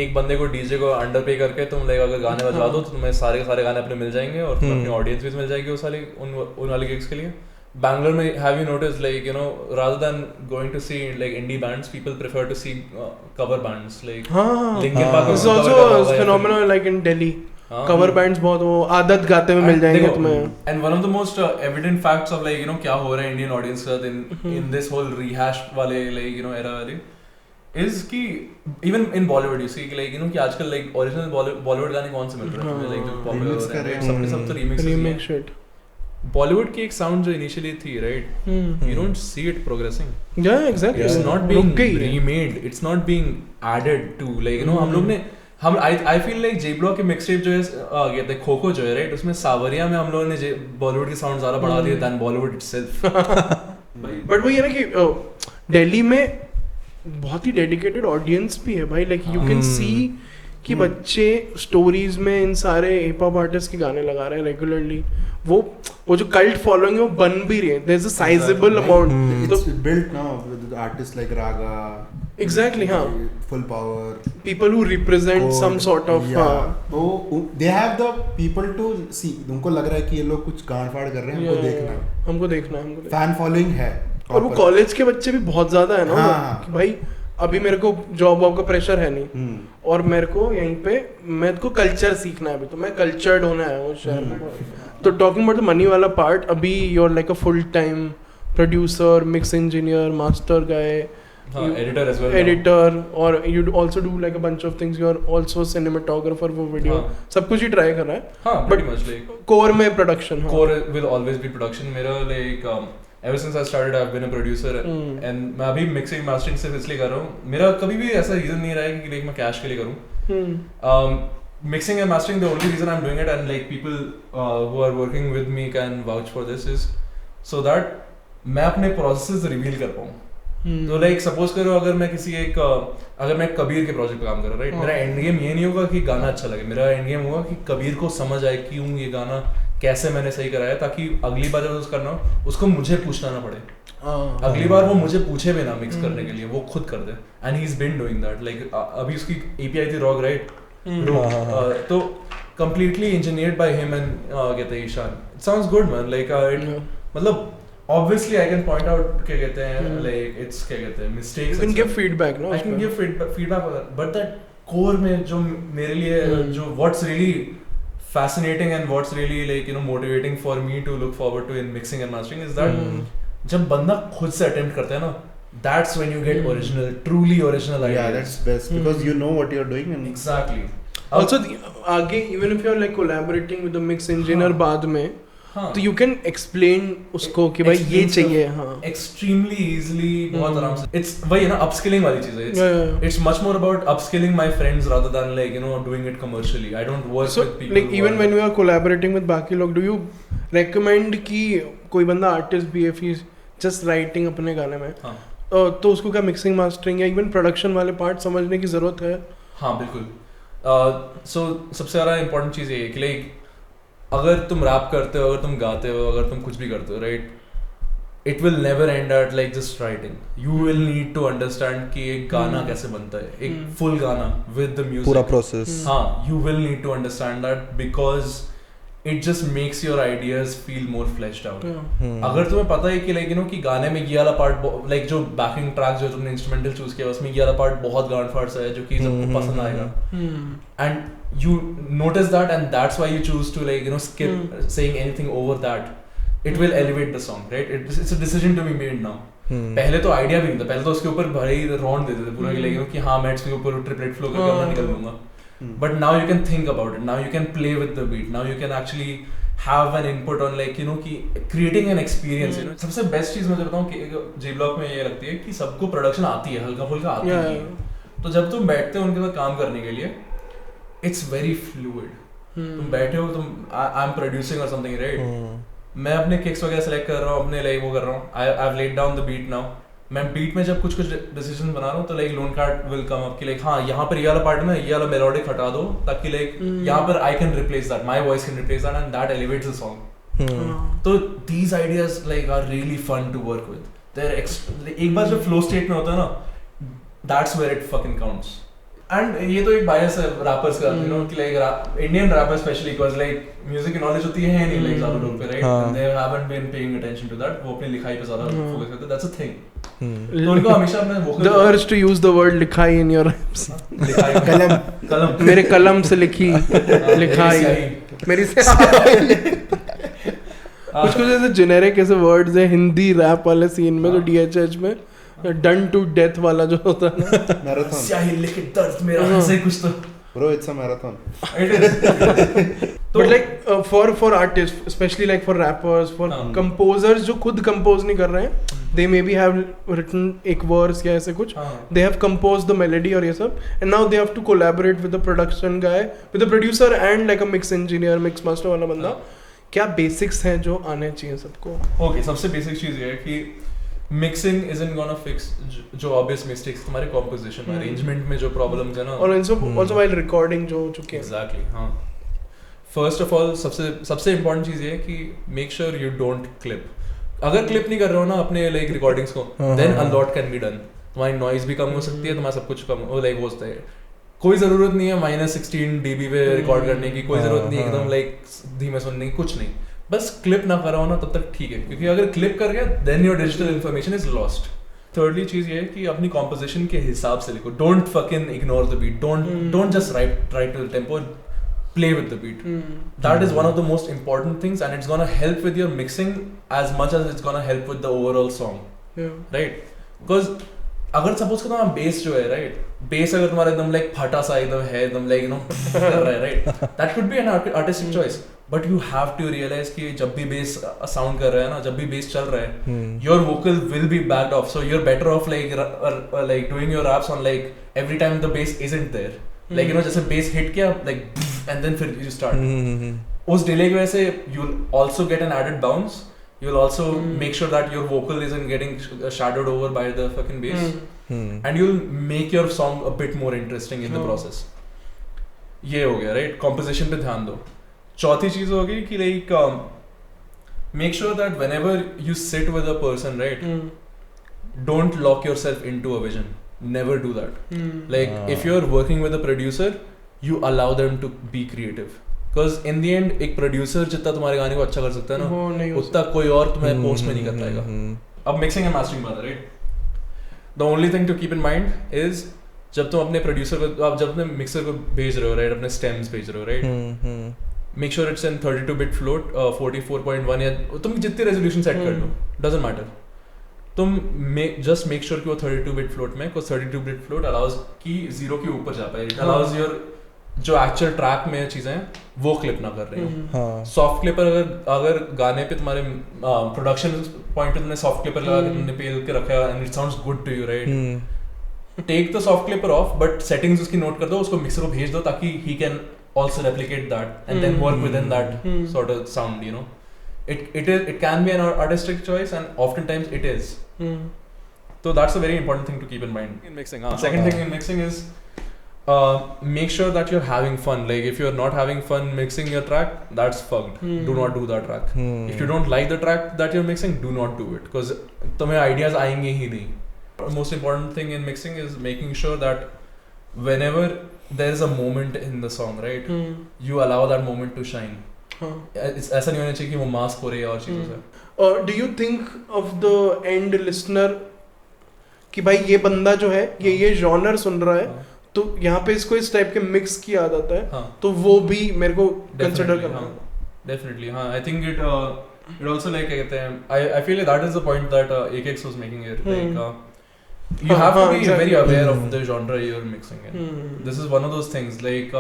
एक बंदे को डीजे को अंडर पे करके तुम लाइक अगर गाने बजवा दो तो तुम्हें सारे गाने अपने मिल जाएंगे और तुम्हें अपनी ऑडियंस भी मिल जाएगी उस वाली उन वाली गिग्स के लिए Bangalore में have you noticed like you know rather than going to see like indie bands people prefer to see cover bands like Linkin Park is also a phenomenon like in Delhi cover bands बहुत वो आदत गाते हुए मिल जाएंगे तुम्हें and one of the most evident facts of like you know क्या हो रहा है Indian audience का in this whole rehash वाले like you know era वाले is कि even in Bollywood you see like you know कि आजकल like original Bollywood गाने कौन से मिल रहे हैं like जो popular हो रहे हैं सब तो remix shit Bollywood की एक sound जो initially थी right you don't see it progressing exactly it's not being remade it's not being added to like you know हम लोग ने I feel like J Block के mixtape जो है कहते हैं खोखो जो है right उसमें सावरिया में हम लोगों ने Bollywood की sound ज़्यादा बढ़ा दिया than Bollywood itself but वो ये ना कि दिल्ली में बहुत ही dedicated audience भी है भाई like you can see कि बच्चे स्टोरीज में इन सारे हिप हॉप आर्टिस्ट के गाने लगा रहे हैं रेगुलरली वो जो कल्ट फॉलोइंग है वो बन भी रही है there is a sizable amount it's built now with artist like Raga exactly full power people who represent some sort of तो they have the people to see उनको लग रहा है कि ये लोग कुछ गांड फाड़ कर रहे हैं हमको देखना है फैन फॉलोइंग है और वो कॉलेज के बच्चे भी बहुत ज्यादा है ना कि भाई अभी मेरे को जॉब वॉब का प्रेशर है नहीं और मेरे को यहीं पे मेरे को कल्चर सीखना है अभी तो मैं कल्चर्ड होने आया हूँ शहर में तो टॉकिंग अबाउट द मनी वाला पार्ट अभी you are like a full time producer mix engineer master guy editor और you also do like a bunch of things you are also cinematographer for video सब कुछ ही try कर रहा है but core में production core will always be production मेरा like ever since I started I've been a producer and मैं अभी mixing mastering सिर्फ इसलिए कर रहा हूँ मेरा कभी भी ऐसा reason नहीं रहा है कि like मैं cash के लिए करूँ mixing and mastering the only reason I'm doing it and like people who are working with me can vouch for this is so that मैं अपने processes reveal कर पाऊँ तो like suppose करो अगर मैं किसी एक अगर मैं कबीर के project पे काम कर रहा हूँ right मेरा end game ये नहीं होगा कि गाना अच्छा लगे मेरा end game होगा कि कबीर को समझ आए क्यों ये गाना कैसे मैंने सही कराया ताकि अगली बार जब उसको करना हो उसको मुझे पूछना ना पड़े अगली बार वो मुझे पूछे बिना मिक्स करने के लिए वो खुद कर दे and he is been doing that like अभी उसकी एपीआई थी रॉग राइट तो completely engineered by him and कहते हैं Ishaan it sounds good man like मतलब obviously I can point out क्या कहते हैं like it's क्या कहते हैं mistakes you can give feedback no I can give feedback but that core में जो मेरे लिए जो what's really fascinating and what's really like you know motivating for me to look forward to in mixing and mastering is that जब बंदा खुद से attempt करता है ना that's when you get original truly original ideas yeah that's best because you know what you're doing and exactly also आगे even if you're like collaborating with the mix engineer बाद में तो you can explain उसको कि भाई ये चाहिए extremely easily बहुत आराम से it's वही है ना upskilling वाली चीज़ है it's much more about upskilling my friends rather than like you know doing it commercially I don't work with people like even when you are collaborating with बाकी लोग do you recommend कि कोई बंदा artist भी if he's just writing अपने गाने में तो उसको क्या mixing mastering या even production वाले part समझने की ज़रूरत है हाँ बिल्कुल so सबसे ज़्यादा important चीज़ ये है कि like अगर तुम रैप करते हो अगर तुम गाते हो अगर तुम कुछ भी करते हो right it will never end at like just writing. You will need to understand कि एक गाना कैसे बनता है, एक full गाना with the music. पूरा process. हाँ, you will need to understand that because it just makes your ideas feel more fleshed out. अगर तुम्हें पता है कि like you know कि गाने में ये वाला part like जो backing track जो तुमने instrumental choose किया उसमें ये वाला part बहुत गांड फाड़ सा है जो कि सबको पसंद आएगा, and you notice that and that's why you choose to like you know skip saying anything over that. It will elevate the song, right? It's a decision to be made now. पहले तो idea भी नहीं था, पहले तो उसके ऊपर भाई रॉन्ड देते थे पूरा कि हाँ मैं इसके ऊपर ट्रिपलेट फ्लो करके अपना निकल लूंगा. But now you can think about it. Now you can play with the beat. Now you can actually have an input on like you know कि creating an experience. You know सबसे best चीज मैं बताऊँ कि J Block में ये लगती है कि सबको प्रोडक्शन आती है, हल्का फुल्का आती है. तो जब तुम बैठते हो उनके साथ काम करने के लिए, it's very fluid. तुम बैठे हो, तुम I'm producing or something, right? मैं अपने किक्स वगैरह सेलेक्ट कर रहा हूँ, अपने लाइक वो कर रहा हूँ, I have laid down the beat now. मैं बीट में जब कुछ डिसीजन बना रहा हूँ तो like lone card will come up कि लाइक हाँ यहाँ पर ये वाला पार्ट में ये वाला मेलोडिक हटा दो ताकि लाइक यहाँ पर I can replace that, my voice can replace that and that elevates the song. तो these ideas like are really fun to work with. There एक बार जब फ्लो स्टेट में होता है ना, that's where it fucking counts. And ये तो एक बायस है रैपर्स का, यू नो कि like Indian rappers specially because like music की नॉलेज होती है नहीं लाइक ज्यादा लोग पे, right? And they haven't been paying attention to that. वो अपनी लिखाई पे ज्यादा फोकस करते हैं. That's a thing. तो उनको हमेशा अपने vocal the urge to use the word लिखाई इन योर रैप्स. लिखाई कलम मेरे कलम से लिखी लिखाई मेरी से कुछ ऐसे जेनेरिक ऐसे वर्ड्स हैं हिंदी रैप वाले सीन में जो DHH में डन टू डेथ वाला जो होता है ना, मैराथन स्याही लिखे दर्द मेरा ऐसे कुछ तो bro it's a marathon. It is. but like for artists especially like for rappers for composers जो खुद compose नहीं कर रहे हैं, they maybe have written एक verse या ऐसे कुछ, they have composed the melody और ये सब, and now they have to collaborate with the production guy, with the producer and like a mix engineer, mix master वाला बंदा. क्या बेसिक्स हैं जो आने चाहिए सबको? ओके, सबसे बेसिक चीज ये है कि मिक्सिंग isn't gonna fix जो obvious mistakes तुम्हारे composition में, arrangement में जो problems है ना, और also while recording जो हो चुके हैं. Exactly, हाँ. First of all सबसे important चीज ये है कि make sure you don't clip. अगर clip नहीं कर रहे हो ना अपने like recordings को, then a lot can be done. तुम्हारी noise भी कम हो सकती है, तुम्हारा सब कुछ कम हो like हो सकता है. कोई जरूरत नहीं है -16 dB पे रिकॉर्ड करने की, कोई जरूरत नहीं है एकदम लाइक धीमे सुनने की, कुछ नहीं. बस क्लिप ना करा हो ना तब तक ठीक है, क्योंकि अगर क्लिप कर गया then your digital information is lost. Thirdly चीज ये है कि अपनी कॉम्पोजिशन के हिसाब से लिखो. Don't fucking ignore the beat. Don't just write to the tempo. Play with the beat. That is one of the most important things and it's gonna help with your mixing as much as it's gonna help with the overall song, right? Because अगर suppose करो bass जो है, right, base अगर तुम्हारा एकदम like फटा सा एकदम है, एकदम लाइक यू नो कर रहा है, right, that could be an artistic choice. But you have to realise कि जब भी बेस साउंड कर रहा है ना, जब भी बेस चल रहा है, your vocal will be backed of. So you're better off like doing your raps on like every time the bass isn't there, like you know जैसे bass hit किया like and then फिर you start. उस delay की वजह से you'll also get an added bounce. You'll also make sure that your vocal isn't getting shadowed over by the fucking bass, and you'll make your song a bit more interesting in the process. ये हो गया, right? Composition पे ध्यान दो. चौथी चीज हो गई कि like make sure that whenever you sit with a person, right, don't lock yourself into a vision. Never do that. Like if you're working with a producer, you allow them to be creative. Because in the end एक producer जितना तुम्हारे गाने को अच्छा कर सकता है ना, उतना कोई और तुम्हें पोस्ट में नहीं कर पाएगा. अब मिक्सिंग एंड मास्टरिंग बात है, right? The only thing to keep in mind is जब तुम अपने प्रोड्यूसर को, आप जब अपने मिक्सर को भेज रहे हो, राइट, अपने स्टेम्स भेज रहे हो, right, make sure it's in 32-bit float, 44.1 या तुम जितनी रेजोल्यूशन सेट कर लो, डजंट मैटर. तुम जस्ट मेक श्योर कि वो 32-bit फ्लोट में, बिकॉज 32-bit फ्लोट अलाउज कि 0 के ऊपर जा पाए. इट अलाउज योर जो एक्चुअल ट्रैक में चीजें हैं वो क्लिप ना कर रहे हो. सॉफ्ट क्लिपर अगर गाने पे तुम्हारे प्रोडक्शन पॉइंट पे तुमने सॉफ्ट क्लिपर लगा के तुमने पेल के रखा है and it sounds good to you, right, take the soft clipper off, but settings उसकी नोट कर दो, उसको मिक्सर को भेज दो ताकि he can also replicate that and then work with in that sort of sound, you know. It can be an artistic choice and oftentimes it is. So that's a very important thing to keep in mind in mixing. Second thing in mixing is make sure that you're having fun. Like if you're not having fun mixing your track, that's fucked. Do not do that track. If you don't like the track that you're mixing, do not do it, because तुम्हें ideas आएंगे ही नहीं. The most important thing in mixing is making sure that whenever there is a moment in the song, right, you allow that moment to shine. It's ऐसा नहीं होना चाहिए कि वो mask हो रही है और चीज़ों से. Do you think of the end listener कि भाई ये बंदा जो है ये genre सुन रहा है, तो यहाँ पे इसको इस टाइप के मिक्स की आदत है, तो वो भी मेरे को कंसिडर करना है. डेफिनेटली हाँ. I think it also like कहते हैं, I feel that is the point that AKX was making here. Like you have to be very aware of the genre you're mixing in. This is one of those things like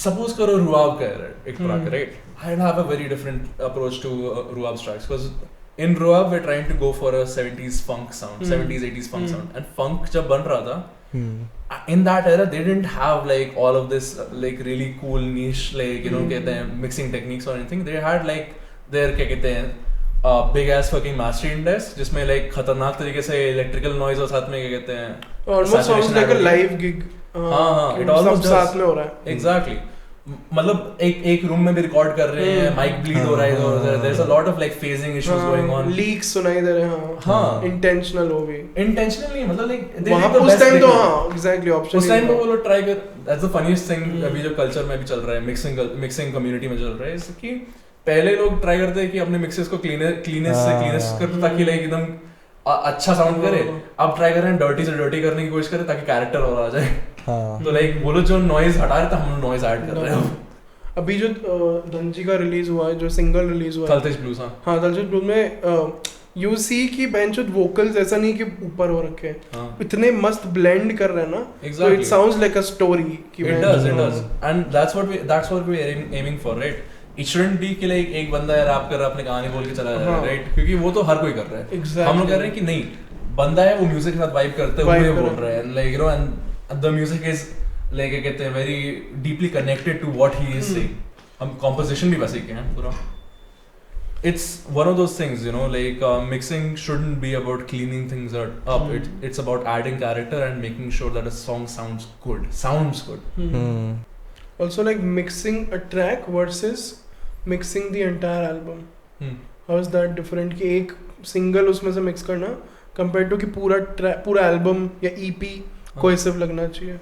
suppose करो रुआब का है एक track, right? I'd have a very different approach to Ruab's tracks, because in Ruab we're trying to go for a 70s funk sound, 70s 80s funk sound, and funk जब बन रहा था, in that era they didn't have like all of this like really cool niche like you know कहते हैं mixing techniques or anything. They had like their क्या कहते हैं big ass fucking mastering desk जिसमें like खतरनाक तरीके से electrical noise और साथ में क्या कहते हैं almost sounds like a live gig. हाँ it almost does. साथ में हो रहा है. Exactly. मतलब एक रूम में भी रिकॉर्ड कर रहे हैं, माइक ब्लीड हो रहा है इधर, there is a lot of like phasing issues going on, leaks सुनाई दे रहे हैं. हाँ इंटेंशनल हो भी, इंटेंशनल नहीं मतलब लाइक वहां पे उस टाइम तो हाँ एग्जैक्टली ऑप्शन उस टाइम पे वो लोग ट्राई कर. दैट्स द फनीएस्ट थिंग अभी जो कल्चर में भी चल रहा है, मिक्सिंग कम्युनिटी में चल रहा है, इसकी पहले लोग ट्राई करते हैं कि अपने मिक्सेस को क्लीनेस्ट कर ताकि लाइक एकदम अच्छा साउंड करे. अब ट्राई कर रहे हैं डर्टी से डर्टी करने की कोशिश करें ताकि कैरेक्टर और आ जाए. तो लाइक वो लोग जो नॉइज हटा रहे थे हम नॉइज ऐड कर रहे हैं. अभी जो धनजी का रिलीज हुआ है, जो सिंगल रिलीज हुआ है थलतेज ब्लूज, हाँ थलतेज ब्लूज में यू सी की बेंचुद वोकल्स ऐसा नहीं कि ऊपर हो रखे हैं, इतने मस्त ब्लेंड कर रहे हैं ना. Exactly. So it sounds like a story. It does, and that's what we are aiming for, right? It shouldn't be कि like एक बंदा है रैप कर रहा है अपनी कहानी बोल के चला जा रहा है, right? क्योंकि वो तो हर कोई कर रहा है. Exactly. हम लोग कह रहे हैं कि नहीं, बंदा है वो म्यूजिक के साथ वाइब करते हुए बोल रहा है, like you know, and the music is like क्या कहते हैं very deeply connected to what he is saying. हम composition भी वैसे ही हैं पूरा. It's one of those things, you know, like mixing shouldn't be about cleaning things up. It's about adding character and making sure that a song sounds good. Also like mixing a track versus mixing the entire album. How is that different कि एक single उसमें से mix करना compared to कि पूरा album या EP cohesive लगना चाहिए.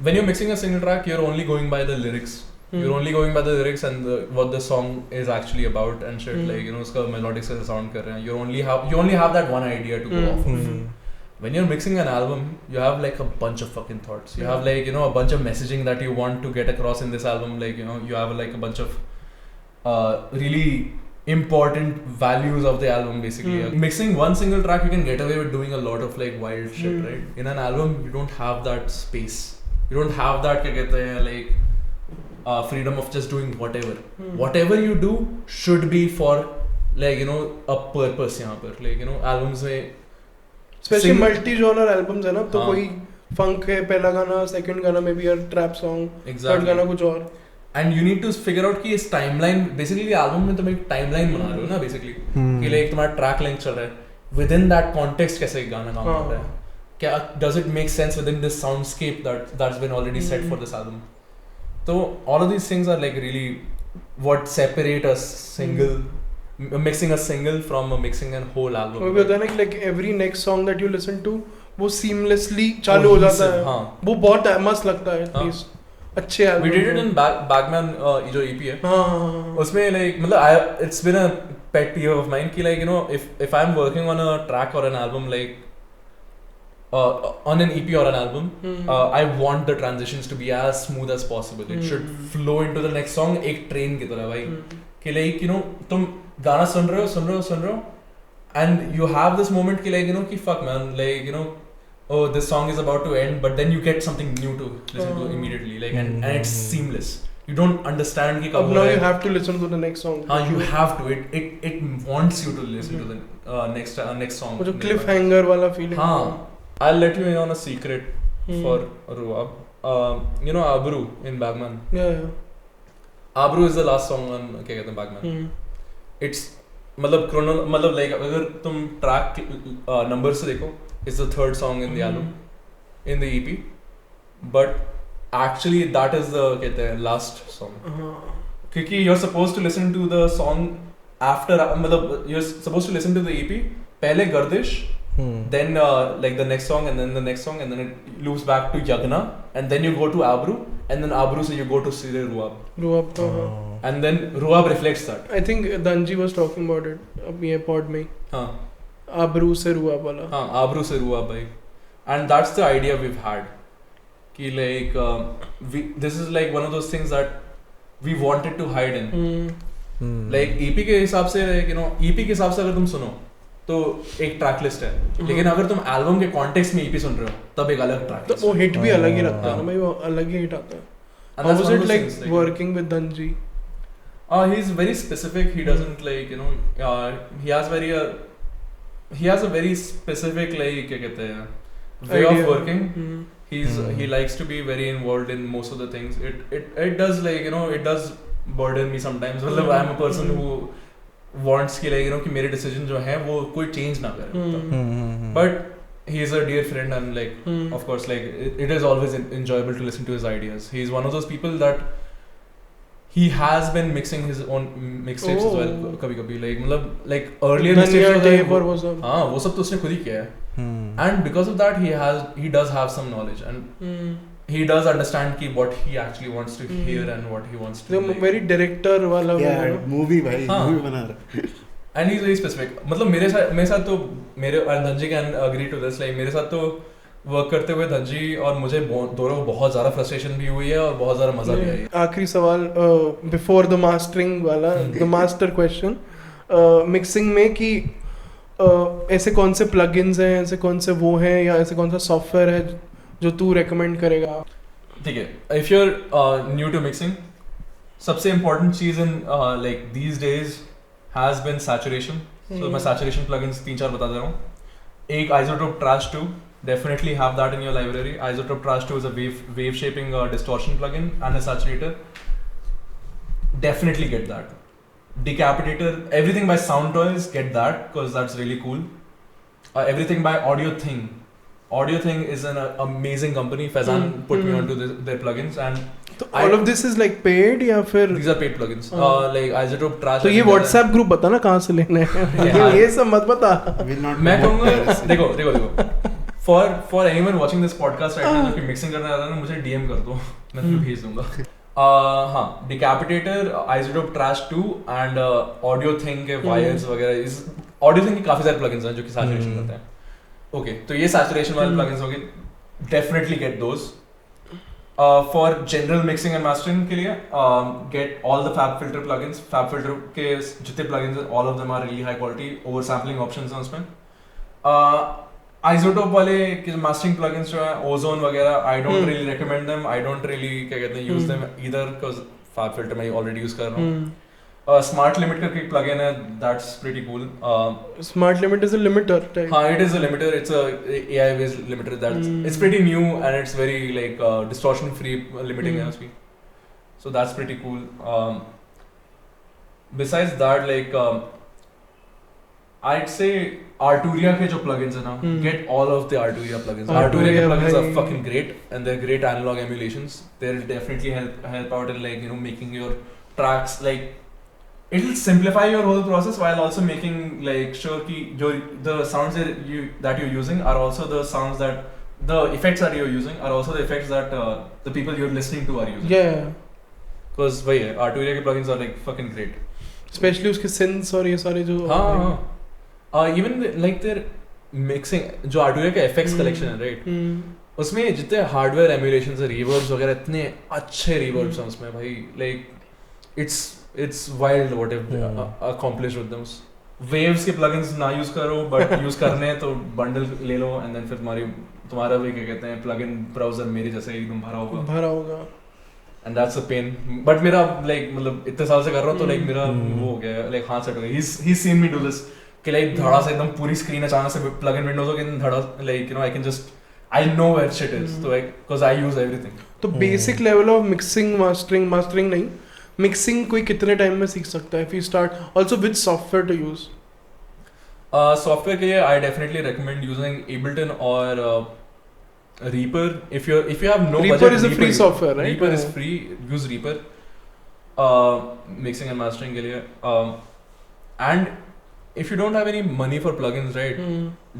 When you're mixing a single track, you're only going by the lyrics. You're only going by the lyrics and what the song is actually about and shit. Like you know, उसका melodic से sound कर रहे हैं. You only have that one idea to go off of. When you're mixing an album, you have like a bunch of fucking thoughts. You have like you know a bunch of messaging that you want to get across in this album. Like you know, you have like a bunch of really important values of the album basically. Mixing one single track, you can get away with doing a lot of like wild shit, right? In an album, you don't have that space. You don't have that क्या कहते हैं like freedom of just doing whatever. Whatever you do should be for like you know a purpose यहाँ पर. Like you know albums में especially multi-genre albums है ना, तो कोई funk है पहला गाना, second गाना maybe a trap song, third गाना कुछ और. And you need to figure out कि इस timeline basically album में तुम एक timeline बना रहे हो ना basically कि like तुम्हारा track length चल रहा है, within that context कैसे गाना काम कर रहा है, क्या does it make sense within this soundscape that's been already set for this album. So all of these things are like really what separate a single mixing a single from mixing a whole album. वो भी होता है ना कि like every next song that you listen to वो seamlessly चालू हो जाता है. वो बहुत मस्त लगता है at least. अच्छे album. We did it in Bagman जो EP है. उसमें like मतलब it's been a pet peeve of mine कि like you know if I'm working on a track or an album like on an EP or an album, I want the transitions to be as smooth as possible. It should flow into the next song एक train की तरह भाई. कि like you know तुम गाना सुन रहे हो and you have this moment कि like you know कि fuck man like you know oh this song is about to end but then you get something new to listen to immediately like and it's seamless. You don't understand कि कब now you have to listen to the next song. You have to. It wants you to listen to the next song. वो जो cliffhanger वाला feeling. I'll let you in on a secret for Ruab. You know Abru in Bagman? Yeah. Abru is the last song on क्या कहते हैं Bagman. It's मतलब like अगर तुम track number से देखो, it's the third song in the album, in the EP. but actually that is the कहते हैं last song. क्योंकि you're supposed to listen to the song after, मतलब you're supposed to listen to the EP पहले गर्दिश, then like the next song and then the next song and then it loops back to Yagna and then you go to Abru and then Abru se you go to Sire Ruab. And then Ruab reflects that. I think Danji was talking about it ये pod में. हाँ. Abru se Ruab वाला. हाँ, Abru se Ruab भाई. And that's the idea we've had. कि like this is like one of those things that we wanted to hide in. Like EP के हिसाब से like you know EP के हिसाब से अगर तुम सुनो तो एक ट्रैक लिस्ट है, लेकिन अगर तुम एल्बम के कॉन्टेक्स्ट में EP सुन रहे हो तब एक अलग ट्रैक लिस्ट. तो वो हिट भी अलग ही लगता है ना भाई, वो अलग ही हिट आता है. How was it like working with Danji? He's very specific. He doesn't like you know he has a very specific like क्या कहते हैं way of working. He likes to be very involved in most of the things. It does like you know it does burden me sometimes. मतलब I'm a person who wants कि like you know कि मेरे decision जो हैं वो कोई change ना करे. But he is a dear friend and like of course like it is always enjoyable to listen to his ideas. He is one of those people that he has been mixing his own mixtapes as well कभी-कभी like earlier mixtapes हाँ वो सब तो उसने खुद ही किया है. And because of that he does have some knowledge and he does understand कि what he actually wants to hear and what he wants to like. Very director वाला movie भाई movie बना रहा. And he's very specific. मतलब मेरे साथ तो मेरे Dhanji can agree to this like मेरे साथ तो वर्क करते हुए धनजी और मुझे दोनों को बहुत ज़्यादा फ्रस्ट्रेशन भी हुई है और बहुत ज़्यादा मज़ा भी आया. आखिरी सवाल बिफोर द मास्टरिंग वाला द मास्टर क्वेश्चन मिक्सिंग में कि ऐसे कौन से प्लगइन्स हैं, ऐसे कौन से वो हैं या ऐसे कौन सा सॉफ्टवेयर है जो तू रेकमेंड करेगा? ठीक है, if you are new to mixing सबसे इम्पोर्टेंट चीज़ in like these days has been saturation. So मैं सैचुरेशन प्लगइन्स 3-4 बता दे रहा हूँ. एक isotope trash 2, definitely have that in your library. Isotope Trash 2 is a wave shaping distortion plugin and a saturator. Definitely get that. Decapitator, everything by Sound Toys, get that because that's really cool. Everything by Audio Thing. Audio Thing is an amazing company. Faizan put me onto their plugins and so all of this is like paid या फिर these are paid plugins. Like Isotope Trash. तो ये WhatsApp group बता ना कहाँ से लेने हैं. ये सब मत बता. मैं कहूँगा देखो For anyone watching this podcast right now जो मिक्सिंग करना चाहता है ना मुझे DM कर दो, मैं तुम्हें भेज दूंगा. हाँ, Decapitator, Isotope Trash 2 and Audio Thing के wires वगैरह इस Audio Thing की काफी सारे plugins हैं जो कि saturation करते हैं. Okay, तो ये saturation वाले plugins होंगे. Definitely get those. For general mixing and mastering के लिए get all the FabFilter plugins. FabFilter के जितने plugins हैं all of them are really high quality. Oversampling options हैं उसमें. Isotope वाले के मास्टरिंग प्लगइन्स जो है ओजोन वगैरह I don't really recommend them. I don't really क्या कहते हैं use them either because FabFilter मैं ऑलरेडी यूज कर रहा हूं. स्मार्ट लिमिट करके एक प्लगइन है that's pretty cool. Smart limit is a limiter type. हां it is a limiter. It's a AI based limiter that's it's pretty new and it's very like distortion free limiting है उसकी. So that's pretty cool. Besides that like I'd say Arturia के जो plugins है ना, get all of the Arturia plugins. Arturia के plugins are fucking great and they're great analog emulations. They'll definitely help out in like you know making your tracks like it'll simplify your whole process while also making like sure कि जो the sounds that you're using are also the sounds that the effects that you're using are also the effects that the people you're listening to are using. Yeah. Because वही है Arturia के plugins are like fucking great. Especially उसके synths और ये सारे जो even like their mixing जो Arturia का effects collection है right, उसमें जितने hardware emulations है reverbs वगैरह इतने अच्छे reverbs हैं उसमें भाई like it's wild what they've accomplished with them. Waves के plugins ना use करो but use करने हैं तो bundle ले लो and then फिर तुम्हारा भी क्या कहते हैं plugin browser मेरे जैसे एकदम भरा होगा. And that's a pain. But मेरा like मतलब इतने साल से कर रहा हूँ तो like मेरा वो हो गया like हाथ सेट हो गया. He's seen me do this कि like धड़ा से एकदम पूरी स्क्रीन अचानक से plug-in windows हो गई धड़ा like you know I can just I know where shit is so like because I use everything. तो basic level of mixing mastering नहीं mixing कोई कितने टाइम में सीख सकता है if you start also which software to use? Software के लिए I definitely recommend using Ableton or Reaper, if you have no Reaper budget, is a free software, right? Reaper is free. Use Reaper. Mixing and mastering के लिए. And if you don't have any money for plugins, right?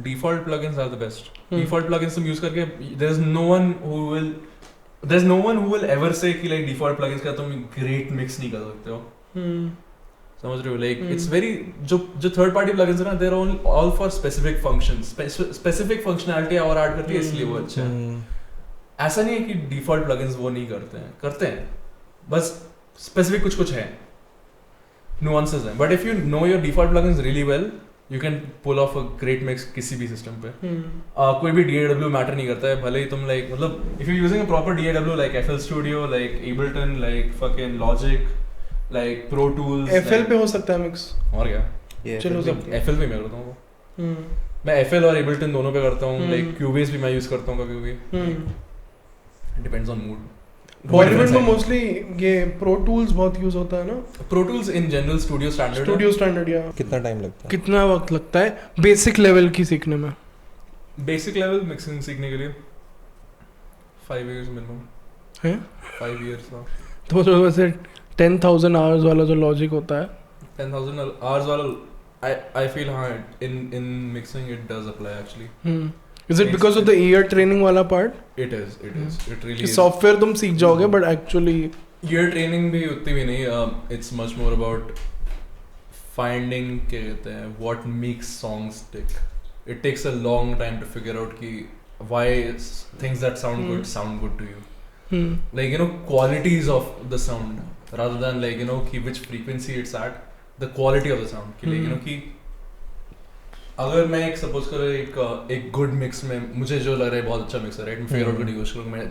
Default plugins are the best. Default plugins तुम use करके there's no one who will ever say कि like default plugins का तुम great mix नहीं कर सकते हो. समझ रहे हो? Like it's very जो third party plugins है ना, they're all for specific functions. Specific functionality और add करती है इसलिए वो अच्छा है. ऐसा नहीं है कि default plugins वो नहीं करते हैं. बस specific कुछ है. Nuances हैं. But if you know your default plugins really well, you can pull off a great mix किसी भी system पे. कोई भी DAW matter नहीं करता है. भले ही तुम like मतलब if you're using a proper DAW like FL Studio, like Ableton, like fucking Logic, like Pro Tools. FL पे हो सकता है mix. और क्या? चलो सब. FL पे मैं करता हूँ. मैं FL और Ableton दोनों पे करता हूँ. Like Cubase भी मैं use करता हूँ कभी-कभी. Depends on mood. बॉलीवुड में मोस्टली ये प्रो टूल्स बहुत यूज होता है ना. Pro tools in general studio standard या कितना टाइम लगता है? कितना वक्त लगता है बेसिक लेवल की सीखने में? बेसिक लेवल मिक्सिंग सीखने के लिए 5 years मिनिमम है. 5 years ना. तो जो वैसे 10,000 आवर्स वाला जो लॉजिक होता है 10,000 आवर्स वाला I feel हाँ in mixing it does apply actually. Is it because of the ear training वाला part? It is. It really is. Software तुम सीख जाओगे but actually ear training भी उतनी भी नहीं. It's much more about finding क्या कहते हैं what makes songs tick. It takes a long time to figure out कि why things that sound good to you. Like you know qualities of the sound rather than like you know कि which frequency it's at. The quality of the sound कि like you know कि अगर मैं एक suppose करो एक good mix में मुझे जो लग रहा है बहुत अच्छा मिक्स है, राइट, मैं फिगर आउट करने की कोशिश करूँ. मैं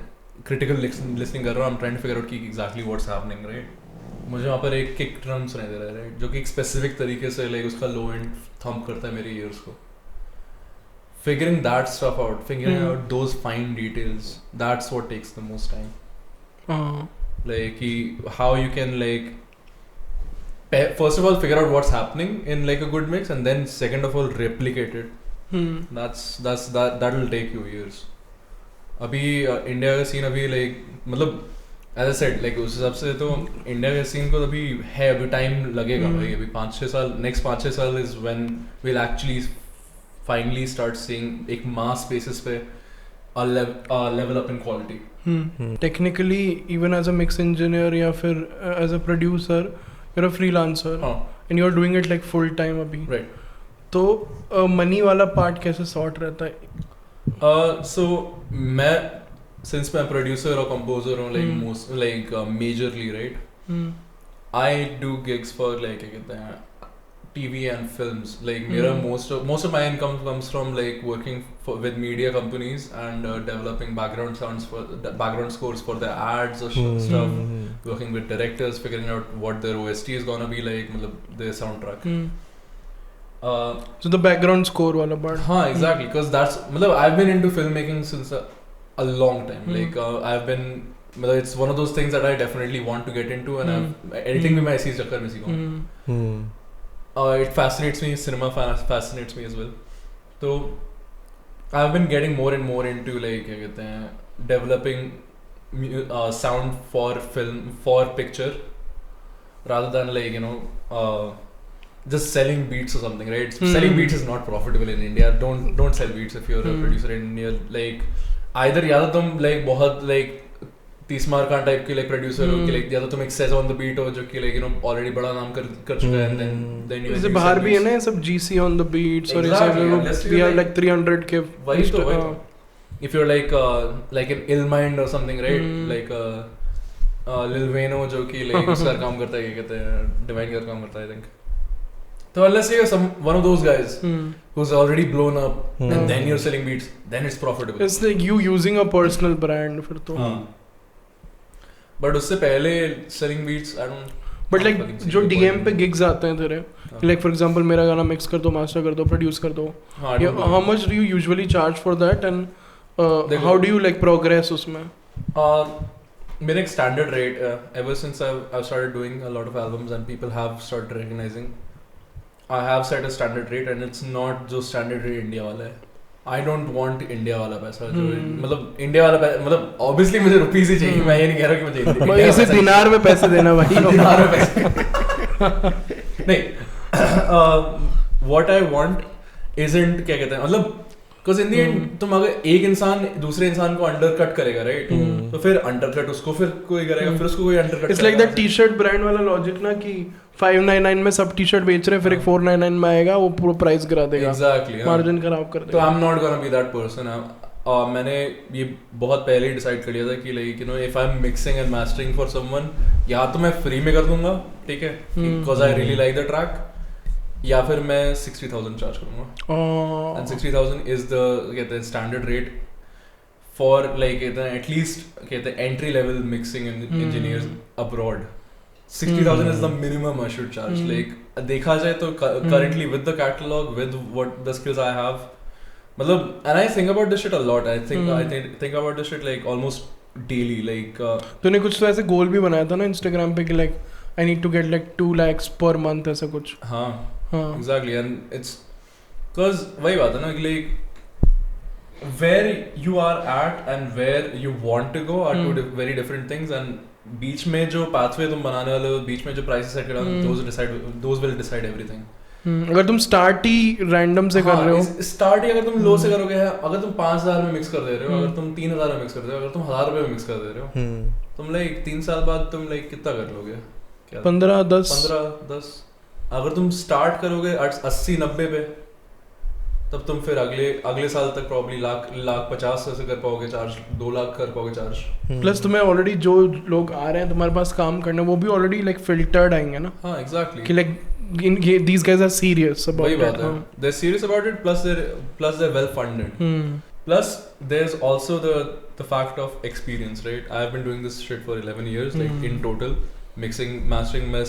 क्रिटिकल लिसनिंग कर रहा हूँ. I am trying to figure out की एग्जैक्टली व्हाट्स हैपनिंग, राइट. मुझे वहाँ पर एक किक ड्रम सुनाई दे रहा है, राइट, जो कि एक स्पेसिफिक तरीके से लाइक उसका लो एंड थंप करता है मेरे ईयर्स को. Figuring that stuff out, figuring out those fine details, that's what takes the most time. Like how you can like first of all figure out what's happening in like a good mix and then second of all replicate it. That'll take you years. अभी India का scene अभी like मतलब as I said like उस हिसाब से तो India के scene को अभी है, अभी टाइम लगेगा भाई. अभी 5-6 साल, next 5-6 साल is when we'll actually finally start seeing एक mass basis पे a level up in quality. Technically even as a mix engineer या फिर as a producer you're a freelancer and you're doing it like full time अभी, right. तो money वाला part कैसे sort रहता है? So मैं since मैं producer और composer हूँ like most like majorly, right, I do gigs for like क्या कहते हैं TV and films. Like मेरा most of my income comes from like working with media companies and developing background scores for the ads or stuff. Working with directors, figuring out what their OST is gonna be like, मतलब their soundtrack. So the background score वाला part. हाँ, exactly. Because that's मतलब I've been into filmmaking since a long time. Like I've been मतलब it's one of those things that I definitely want to get into and editing भी मैं इसी चक्कर में सीखा हूँ. It fascinates me. Cinema fascinates me as well. So I've been getting more and more into like क्या कहते हैं developing sound for film, for picture, rather than like you know just selling beats or something, right? Selling beats is not profitable in India. Don't sell beats if you're a producer in India. Like either या तो तुम like बहुत like 30 मार का type के like producer हो कि like या तो तुम एक सेज ऑन द बीट हो जो कि लाइक यू नो ऑलरेडी बड़ा नाम कर चुका है एंड देन यू जैसे बाहर भी है ना सब जीसी ऑन द बीट्स और ऐसे वी हैव लाइक 300 के वही तो if you are like an ill mind or something, right, like Lil वेनो जो कि लाइक उसका काम करता है, क्या कहते हैं, डिवाइन का काम करता है I think. So unless you're one of those guys who's already blown up and then you're selling beats, then it's profitable. It's like you using a personal brand फिर तो. बट उससे पहले selling beats I don't. But like जो DM पे gigs आते हैं तेरे, like for example मेरा गाना मिक्स कर दो, मास्टर कर दो, प्रोड्यूस कर दो, how much do you usually charge for that and how do you like progress उसमें? मेरा एक standard rate ever since I started doing a lot of albums and people have started recognising, I have set a standard rate and it's not जो standard rate India वाला है. I don't want India वाला पैसा जो मतलब India वाला पैसा मतलब obviously मुझे रुपीस ही चाहिए, मैं ये नहीं कह रहा कि मुझे इंडिया भाई इसे दिनार में पैसे देना भाई, दिनार में पैसे नहीं, what I want isn't क्या कहते हैं मतलब because in the end तुम अगर एक इंसान दूसरे इंसान को अंडरकट करेगा राइट, तो फिर अंडरकट उसको फिर कोई करेगा, फिर उसको कोई undercut. It's like that T-shirt brand वाला लॉजिक ना कि 599 में सब टी-शर्ट बेच रहे हैं, फिर एक 499 में आएगा वो पूरा प्राइस गिरा देगा, एग्जैक्टली मार्जिन खराब कर देगा. तो I am not gonna be that person. मैंने ये बहुत पहले ही डिसाइड कर लिया था कि like you know if I am mixing and mastering for someone, या तो मैं फ्री में कर दूंगा ठीक है because I really like the track, या फिर मैं 60,000 चार्ज करूंगा. एंड 60,000 इज द कहते हैं स्टैंडर्ड रेट फॉर लाइक कहते हैं एटलीस्ट कहते हैं entry level mixing engineers abroad. 60,000 is the minimum I should charge. Like देखा जाए तो currently with the catalog, with what the skills I have, मतलब and I think about this shit a lot. I think about this shit like almost daily. Like तूने कुछ तो ऐसे गोल भी बनाया था ना Instagram पे कि like I need to get like 2 lakhs per month ऐसा कुछ. हाँ exactly, and it's because वही बात है ना कि like where you are at and where you want to go are two very different things. And बीच में जो पाथवे तुम बनाने वाले हो, बीच में जो प्राइसेस सेट करना, those will decide everything. अगर तुम स्टार्ट ही रैंडम से कर रहे हो, स्टार्ट ही अगर तुम लो से करोगे, अगर तुम 5,000 में मिक्स कर दे रहे हो, अगर तुम 3,000 में मिक्स कर दे रहे हो, अगर तुम 1,000 रुपए में मिक्स कर दे रहे हो, तुम लाइक 3 साल बाद तुम लाइक कितना कर लोगे? 15-10. अगर तुम स्टार्ट करोगे 80-90 पे, तब तुम फिर अगले साल तक प्रॉब्ली लाख 50 से कर पाओगे चार्ज, 2 लाख कर पाओगे चार्ज. प्लस तुम्हें ऑलरेडी जो लोग आ रहे हैं तुम्हारे पास काम करने, वो भी ऑलरेडी लाइक फिल्टर्ड आएंगे ना. हाँ एग्जैक्टली, कि like these guys are serious about it. They're serious about it, plus they're well funded. Plus there's also the fact of experience, right? I've been doing this shit for 11 years, like in total, mixing, mastering में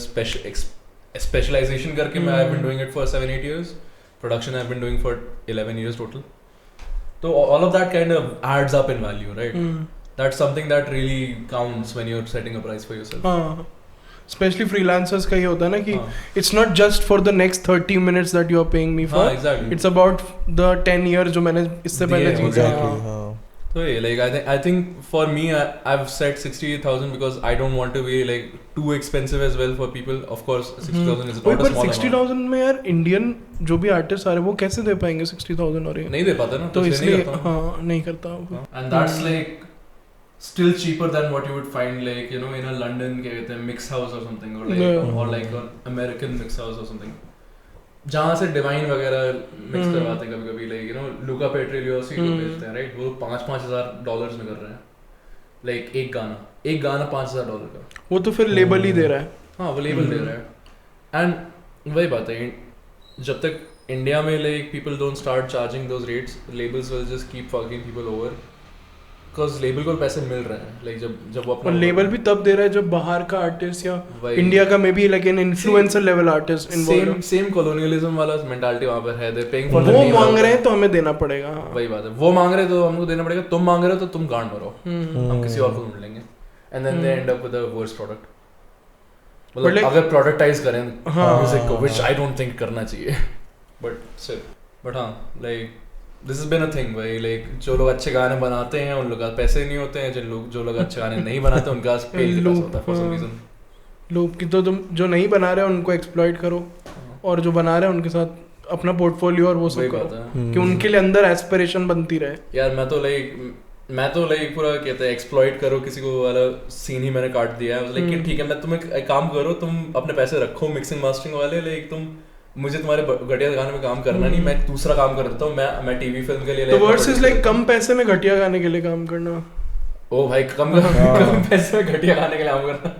specialization करके मैं I've been doing it for 7-8 years. Production I've been doing for 11 years total. So all of that kind of adds up in value, right? That's something that really counts when you're setting a price for yourself. Especially freelancers का ये होता है ना कि it's not just for the next 30 minutes that you are paying me for. Exactly. It's about the 10 years जो मैंने इससे पहले जीता है. So yeah, like I think for me I've set 60,000 because I don't want to be like too expensive as well for people. Of course 60,000 is not a small amount. 60,000 में यार Indian जो भी आर्टिस्ट आ रहे हैं वो कैसे दे पाएंगे 60,000 और ये नहीं दे पाते ना, तो इसलिए नहीं करता. And that's like still cheaper than what you would find like you know in a London क्या कहते हैं mix house or something, or like an American mix house or something. जहाँ से डिवाइन वगैरह मिक्स करवाते हैं कभी-कभी, लाइक यू नो लुका पेट्रिलियोसी को बेचते हैं राइट, वो $5,000 में कर रहे हैं लाइक एक गाना $5,000 का. वो तो फिर लेबल ही दे रहा है. हाँ वो लेबल दे रहा है. एंड वही बात है, जब तक इंडिया में like people don't start charging those rates, labels will just keep fucking people over because label को पैसे मिल रहे हैं. लाइक जब वो अपना लेबल भी तब दे रहा है जब बाहर का आर्टिस्ट या इंडिया का may be like an influencer level artist involve. Same colonialism वाला मेंटालिटी वहां पर है. दे पेइंग फॉर वो मांग रहे हैं तो हमें देना पड़ेगा. वही बात है, वो मांग रहे हैं तो हमको देना पड़ेगा. तुम मांग रहे हो तो तुम गांड मरो, हम किसी और को ढूंढ लेंगे. And then they end up with a worst product. मतलब अगर प्रोडक्टाइज करें म्यूजिक को, व्हिच आई डोंट थिंक करना चाहिए, बट हां like this has been a thing भाई. like जो लोग अच्छे गाने बनाते हैं उन लोग का पैसे नहीं होते हैं, जो लोग अच्छे गाने नहीं बनाते उनका पेल के पास होता है for some reason. लोग की तो तुम जो नहीं बना रहे हो उनको एक्सप्लॉइट करो, और जो बना रहे हैं उनके साथ अपना पोर्टफोलियो और वो सब करो कि उनके लिए अंदर एस्पिरेशन बनती रहे. यार मैं तो लाइक पूरा कहते हैं एक्सप्लॉइट करो किसी को वाला सीन ही मैंने काट दिया है. लाइक कि ठीक है मैं तुम्हें एक काम करो, तुम अपने पैसे रखो मिक्सिंग मास्टरिंग वाले, लाइक तुम मुझे तुम्हारे घटिया गाने में काम करना नहीं, मैं दूसरा काम कर देता हूँ. मैं टीवी फिल्म के लिए तो वर्सेस लाइक कम पैसे में घटिया गाने के लिए काम करना. ओ भाई कम पैसे में घटिया गाने के लिए काम करना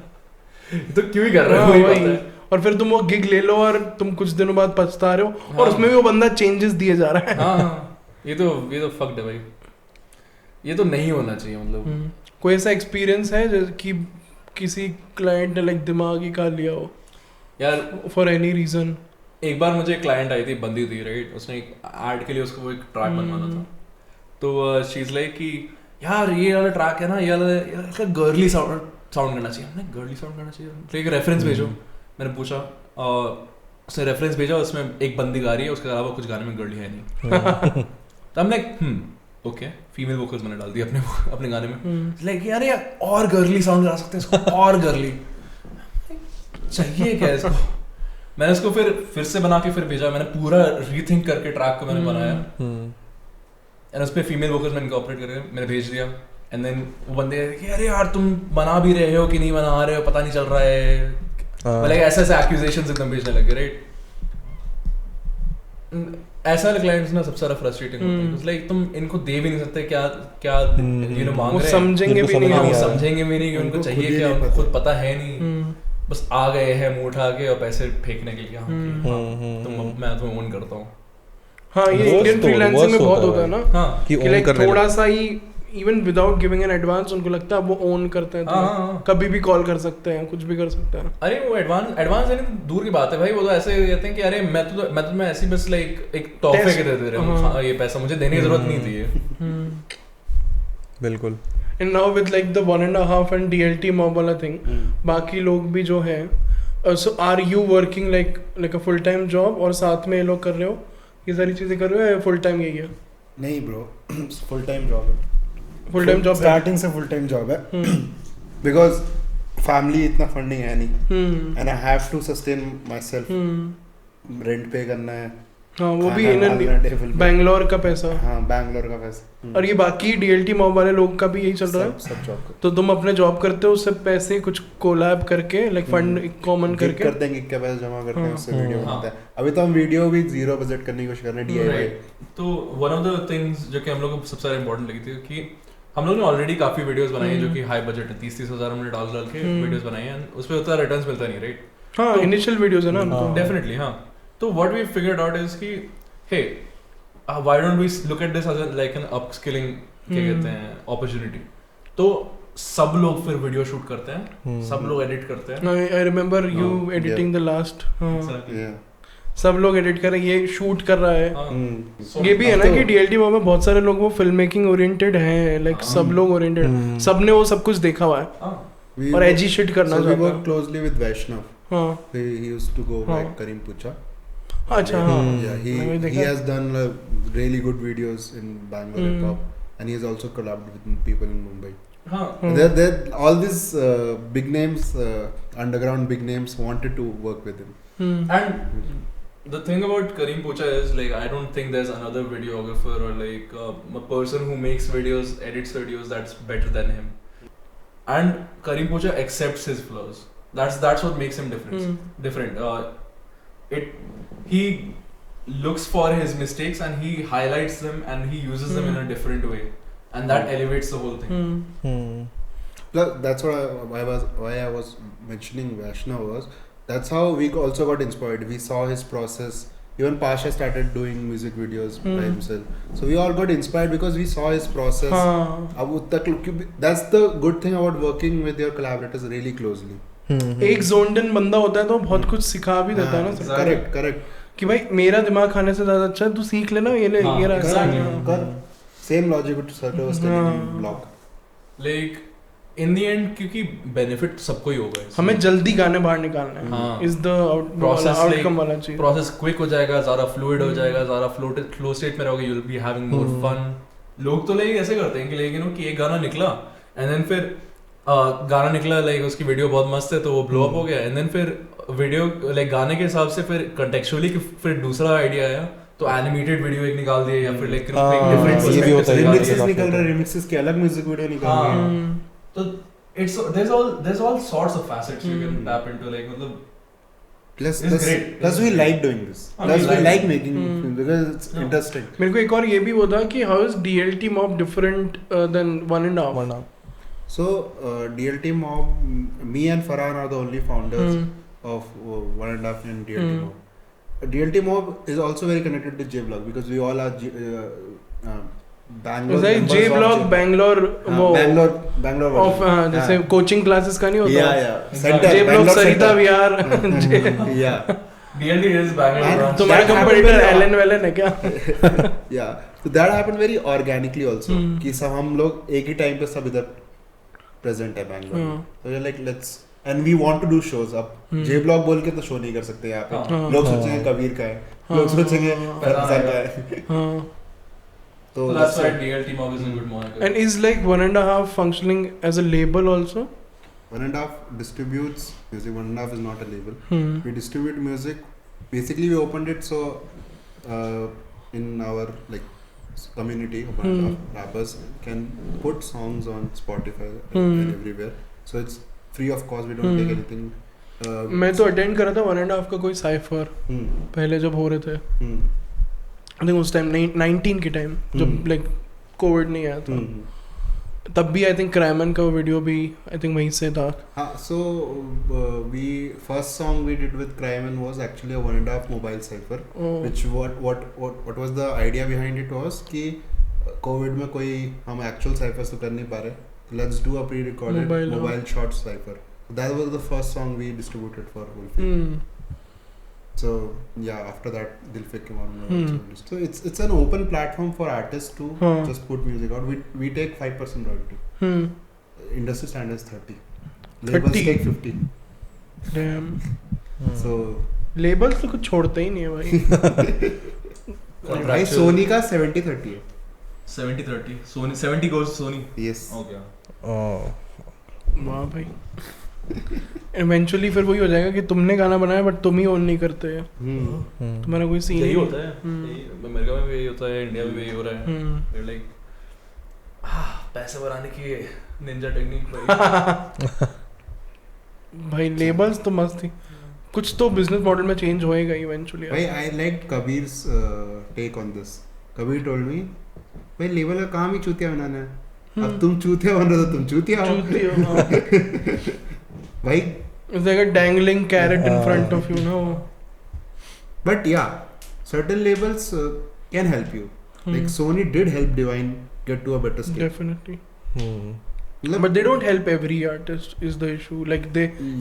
तो क्यों ही कर रहे हो वही बात है. और फिर तुम वो गिग ले लो और तुम कुछ दिनों बाद पछता रहे हो, और उसमें भी वो बंदा चेंजेस दिए जा रहा है. हाँ ये तो फक्ड है भाई, ये तो नहीं होना चाहिए. मतलब कोई ऐसा एक्सपीरियंस है जैसे कि किसी क्लाइंट ने लाइक दिमाग ही खा लिया हो यार फॉर एनी रीजन? एक बार मुझे एक क्लाइंट आई थी, बंदी थी राइट, उसने एक ऐड के लिए उसको वो एक ट्रैक बनवाना था. तो शी इज लाइक कि यार ये वाला ट्रैक है ना, ये वाला गर्ली साउंड करना चाहिए. हमने गर्ली साउंड करना चाहिए, तो एक रेफरेंस भेजो. मैंने पूछा, उसने रेफरेंस भेजा, उसमें एक बंदी गा रही है, उसके अलावा कुछ गाने में गर्ली है नहीं. तो हम लाइक ओके फीमेल वोकल्स मैंने डाल दी अपने गाने में, लाइक यार ये और गर्ली साउंड करा सकते हैं इसको, और गर्ली चाहिए क्या इसको। मैंने इसको फिर से बना के फिर भेजा, मैंने पूरा रीथिंक करके ट्रैक को मैंने बनाया एंड उस पे फीमेल वोकल्स मैंने इनकॉर्पोरेट करके मैंने भेज दिया। एंड देन वो बंदे कि अरे यार तुम बना भी रहे हो कि नहीं बना रहे हो पता नहीं चल रहा है, मतलब ऐसे एक्यूजेशंस एकदम भेजने लगे राइट। ऐसा वाले क्लाइंट्स ना सबसे ज्यादा फ्रस्ट्रेटिंग होता है, लाइक तुम इनको दे भी नहीं सकते क्या क्या ये लोग मांग रहे हैं, समझेंगे भी नहीं, वो समझेंगे भी नहीं कि उनको चाहिए क्या, उनको खुद पता है नहीं, बस आ गए हैं मुंह उठा के और पैसे फेंकने के लिए हाँ मैं तुम्हें ओन करता हूँ। हाँ ये इंडियन फ्रीलांसिंग में बहुत होता है ना, हाँ कि लाइक थोड़ा सा ही even without giving an advance उनको लगता है वो ओन करते हैं, तो कभी भी कॉल कर सकते हैं, कुछ भी कर सकते हैं। अरे वो एडवांस देने तो दूर की बात है भाई, वो तो ऐसे कहते हैं कि अरे मैं तो ऐसी बस लाइक एक तोहफे के दे रहा हूँ, ये पैसा मुझे देने की जरूरत नहीं थी। बिल्कुल। And now with like the 1.5 and DLT mob वाला thing, बाकी लोग भी जो है, so are you working like a full time job और साथ में ये लोग कर रहे हो, ये सारी चीजें कर रहे हो या फुल टाइम यही है? नहीं ब्रो, फुल टाइम जॉब है, फुल टाइम जॉब स्टार्टिंग से फुल टाइम जॉब है बिकॉज फैमिली इतना फंडिंग है नहीं and I have to sustain myself, rent pay करना है, हाँ वो भी बैंगलोर का पैसा, हाँ बैंगलोर का पैसा। और ये बाकी डीएलटी मॉब वाले लोग का भी यही चल रहा है, सब जॉब। तो तुम अपने जॉब करते हो उससे पैसे कुछ कोलैब करके लाइक फंड कॉमन करके कर देंगे, क्या पैसे जमा करते हैं उससे वीडियो बनता है। अभी तो हम वीडियो भी जीरो बजट करने की कोशिश कर रहे हैं, डीआईवाई। तो वन ऑफ द थिंग्स जो कि हम लोग को सबसे ज्यादा इंपॉर्टेंट लगी थी कि हम लोग ने ऑलरेडी काफी वीडियोस बनाई हैं जो कि हाई बजट है, 30-30 हजार हमने डाल के वीडियोस बनाई हैं, उस पे उतना रिटर्न्स मिलता नहीं राइट। हाँ इनिशियल वीडियोस है ना, डेफिनेटली हाँ। तो what we figured out is कि hey why don't we look at this as like an upskilling क्या कहते हैं opportunity। तो सब लोग फिर वीडियो शूट करते हैं, सब लोग एडिट करते हैं। I remember you editing the last, सब लोग एडिट कर रहे हैं, ये शूट कर रहा है। ये भी है ना कि डीएलटी में बहुत सारे लोग वो फिल्म मेकिंग ओरिएंटेड हैं, लाइक सब लोग ओरिएंटेड, सबने वो सब कुछ देखा हुआ है और एजी शिट करना चाहते हैं। We work closely with Vaishnav, he used to go back Karim Pucha। अच्छा yeah, he has done really good videos in Bangalore hip hop, and he has also collabed with people in Mumbai. There all these big names, underground big names wanted to work with him. And the thing about Karim Pucha is like I don't think there's another videographer or like a person who makes videos, edits videos that's better than him. And Karim Pucha accepts his flaws. That's what makes him different. He looks for his mistakes and he highlights them and he uses them in a different way, and that elevates the whole thing. That's why I was mentioning Vaishnav was, that's how we also got inspired. We saw his process. Even Pasha started doing music videos by himself, so we all got inspired because we saw his process. That's the good thing about working with your collaborators really closely. एक zoned in बंदा होता है तो बहुत कुछ सिखा भी देता है ना। करेक्ट कि भाई मेरा दिमाग खाने से ज्यादा अच्छा है, तू सीख लेना, ये ले ये रास्ता कर। सेम लॉजिक विद सर्टो was telling blog, like in the end क्योंकि बेनिफिट सबको ही होगा, हमें जल्दी गाने बाहर निकालना है, इज द प्रोसेस, आउटकम वाला चीज। प्रोसेस क्विक हो जाएगा, ज्यादा फ्लूइड हो जाएगा, ज्यादा फ्लो स्टेट में रहोगे, you will be having more fun. लोग तो लाइक ऐसे करते हैं कि लेकिन कि एक गाना निकला एंड देन फिर गाना निकला लाइक उसकी वीडियो बहुत मस्त है तो वो ब्लो अप हो गया, एंड देन फिर वीडियो लाइक गाने के हिसाब से फिर कंटेक्चुअली फिर दूसरा आइडिया आया तो एनिमेटेड वीडियो एक निकाल दिया, या फिर लाइक डिफरेंट रिमिक्सेस निकल रहे हैं, रिमिक्सेस के अलग म्यूजिक वीडियो निकाल रहे हैं। तो it's there's all sorts of facets you can tap into, like मतलब plus we like doing this, plus we like making films because it's interesting. मेरे को एक और ये भी होता कि how is DLT mob different than 1.5? So DLT mob, me and Farhan are the only founders of 1.5 and DLT mob. DLT mob is also very connected to J-Block because we all are Bangalore. J-Block Bangalore वो Bangalore of जैसे coaching classes का नहीं होता? Yeah. J-Block Sarita Vihar. Yeah. DLT is Bangalore. तुम्हारा competitor Ellen Wellen है क्या? Yeah. So that happened very organically also. कि सब हम लोग एक ही time पे सब इधर present है Bangalore. So we're like let's, and we want to do shows. अब J-Block बोल के तो शो नहीं कर सकते यहाँ पे, लोग सोचेंगे कबीर का है, लोग सोचेंगे फरहान का है। So that's why DL Team is a good moniker. And is like 1.5 functioning as a label also? 1.5 distributes music. 1.5 is not a label. We distribute music. Basically, we opened it so in our like community, 1.5 rappers can put songs on Spotify and everywhere. So it's free of cost. We don't take anything. मैं तो attend करा था 1.5 का कोई cipher पहले जब हो रहे थे. I think उस टाइम 19 के टाइम जब लाइक कोविड नहीं आया था तब भी आई थिंक क्राइमन का वीडियो भी आई थिंक वहीं से था. हाँ, so we first song we did with Craiman was actually a 1.5 mobile cipher. Which what was the idea behind it was कि कोविड में कोई हम actual ciphers तो कर नहीं पा रहे, let's do a pre-recorded mobile short cipher. That was the first song we distributed for Wolfie. So yeah, after that Dilfik came on. So it's an open platform for artists to just put music out. We take 5% royalty. Industry standard is 30. Labels take 50. Damn. So labels तो कुछ छोड़ते ही नहीं है भाई. भाई सोनी का 70-30 है. 70-30. Sony 70 goes to Sony. Yes. Okay. वाह भाई. इवेंचुअली फिर वही हो जाएगा कि तुमने गाना बनाया बट तुम ही ओन नहीं करते हैं. तुम्हारा कोई सीन यही होता है. अमेरिका में भी यही होता है, इंडिया में भी यही हो रहा है. लाइक पैसे बनाने की निंजा टेक्निक भाई लेबल्स तो मस्त थी. कुछ तो बिजनेस मॉडल में चेंज होएगा इवेंचुअली. भाई I like Kabir's take on this. Kabir told me भाई लेबल का काम ही चूतिया बनाना है. अब तुम चूतिया बन रहे हो तो तुम चूतिया हो. भाई it's like a dangling carrot in front of you, no? But yeah, certain labels can help you. Like Sony did help Divine get to a better state. Definitely. But they don't help every artist is the issue. Like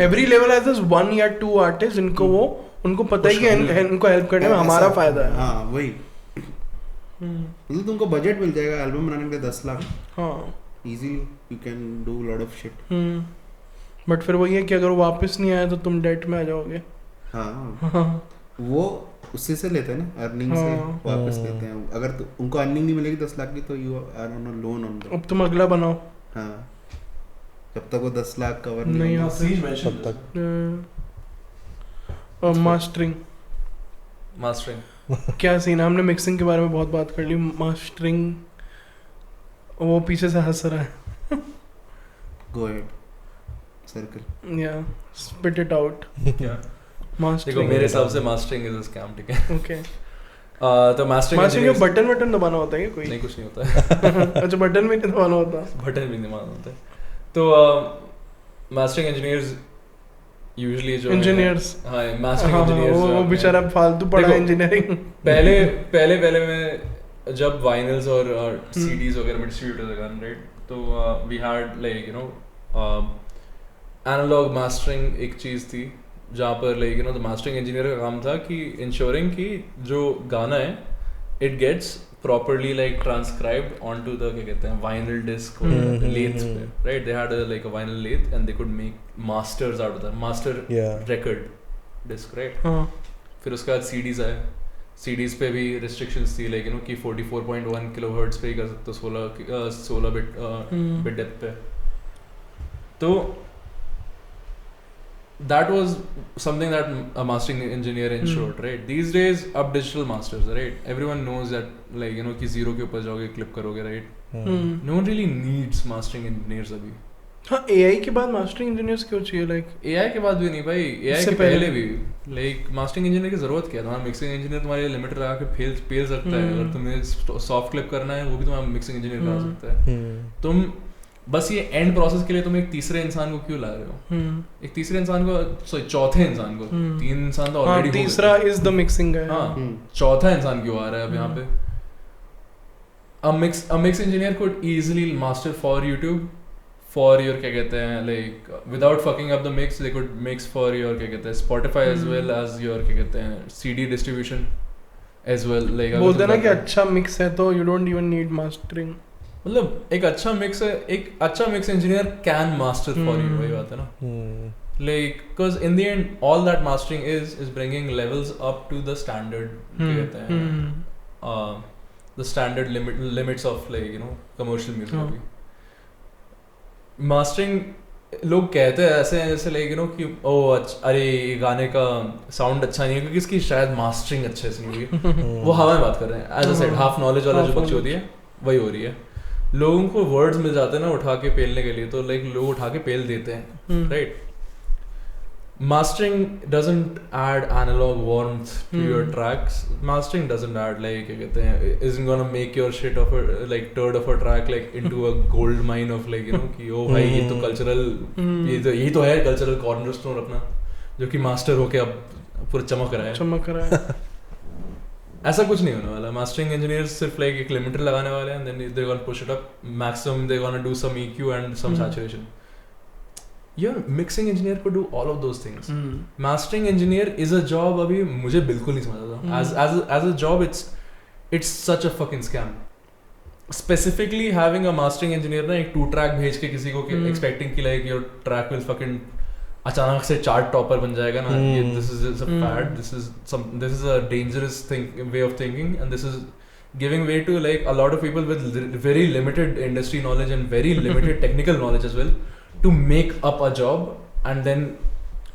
every label has this 1 or 2 artists उनको पता है कि इनको help करने में हमारा फायदा है. हाँ वही. मतलब तुमको बजट मिल जाएगा एल्बम बनाने के लिए 10 लाख. हाँ. Easily you can do a lot of shit. But फिर वही है कि अगर वो वापस नहीं आया तो तुम डेट में आ जाओगे. हाँ. वो उससे से लेते हैं ना, अर्निंग से वापस लेते हैं. अगर उनको अर्निंग नहीं मिलेगी 10 लाख की तो you are on a loan on that. अब तुम अगला बनाओ. हाँ. जब तक वो 10 लाख कवर नहीं होता तब तक. मास्टरिंग क्या सीन है. हमने मिक्सिंग के बारे में बहुत बात कर ली. मास्टरिंग वो पीछे से हंस रहा है. Go ahead. Circle. Yeah, spit it out. क्या? Mastering. देखो मेरे हिसाब से मास्टरिंग इज अ स्कैम, ठीक है? Okay. तो मास्टरिंग में बटन दबाना होता है क्या कोई? नहीं, कुछ नहीं होता है. अच्छा, बटन भी नहीं दबाना होता. बटन भी नहीं दबाना होता है. तो मास्टरिंग इंजीनियर्स यूजुअली जो इंजीनियर्स, हाँ मास्टरिंग इंजीनियर्स वो बेचारा फालतू पढ़ा इंजीनियरिंग. पहले में जब वाइनल्स और सीडीज वगैरह में डिस्ट्रीब्यूटर्स लगान, राइट? तो we had like you know analogue mastering एक चीज़ थी जहाँ पर like you know the mastering engineer का काम था कि इंश्योरिंग कि जो गाना है it gets properly like transcribed onto the क्या कहते हैं वाइनल डिस्क लेथ्स पे, right? They had like a vinyl lathe and they could make masters out of that, master record disc, right? फिर उसके बाद सीडीज आए. सीडीज पे भी रिस्ट्रिक्शंस थी लाइक यू नो कि 44.1 किलोहर्ट्ज पे ही कर सकते हो 16 बिट डेप्थ पे. तो that was something that a mastering engineer ensured, right? These days अब digital masters, right? Everyone knows that like you know कि zero के ऊपर जाओगे clip करोगे, right? No one really needs mastering engineers अभी. हाँ, AI के बाद mastering engineers क्यों चाहिए? Like AI के बाद भी नहीं भाई, AI के पहले भी like mastering engineer की जरूरत क्या है? तुम्हारा mixing engineer तुम्हारे लिमिट लगा के फेल सकता है. अगर तुम्हें soft clip करना है वो भी तुम्हारा mixing engineer करा सकता है. तुम बस ये एंड प्रोसेस के लिए तुम एक तीसरे इंसान को क्यों ला रहे हो? एक तीसरे इंसान को, चौथे इंसान को, 3 इंसान तो ऑलरेडी तीसरा इज द मिक्सिंग गाय. हाँ, चौथा इंसान क्यों आ रहा है अब यहाँ पे? a mix engineer could easily master for YouTube, for your क्या कहते हैं like without fucking up the mix, they could mix for your क्या कहते हैं Spotify as well as your क्या कहते हैं CD distribution as well. like बोलते ना कि अच्छा मिक्स है तो you don't even need mastering. मतलब एक अच्छा मिक्स है, एक अच्छा mix engineer can master for you, वही बात है ना. Like because in the end all that mastering is bringing levels up to the standard कहते हैं. the standard limits of like you know commercial music अभी. Mastering लोग कहते हैं ऐसे लाइक यू नो कि अरे गाने का साउंड अच्छा नहीं है क्योंकि इसकी शायद मास्टरिंग अच्छे से नहीं हुई है. वो हवा में बात कर रहे हैं. As a said half knowledge वाला जो पक्ष होती है वही हो रही है. लोगों को वर्ड्स मिल जाते हैं ना उठा के पेलने के लिए, तो लाइक लोग उठा के पेल देते हैं, right. Mastering doesn't add analog warmth to your tracks. Mastering doesn't add like क्या कहते हैं, isn't gonna make your shit of a like turd of a track like into a gold mine of like you know कि ओ भाई ये तो cultural यही तो है cultural cornerstone अपना जो कि master होके अब पूरा चमक रहा है. ऐसा कुछ नहीं होने वाला. Mastering engineers सिर्फ like एक limiter लगाने वाले हैं and then they're gonna push it up maximum. They're gonna do some EQ and some saturation. Your mixing engineer could do all of those things. Mastering engineer is a job अभी मुझे बिल्कुल नहीं समझ आता. As a job it's such a fucking scam. Specifically having a mastering engineer ना एक 2-track भेज के किसी को expecting कि like your track will fucking अचानक से chart topper बन जाएगा ना. This is a fad. This is a dangerous way of thinking, and this is giving way to like a lot of people with very limited industry knowledge and very limited technical knowledge as well. To make up a job and then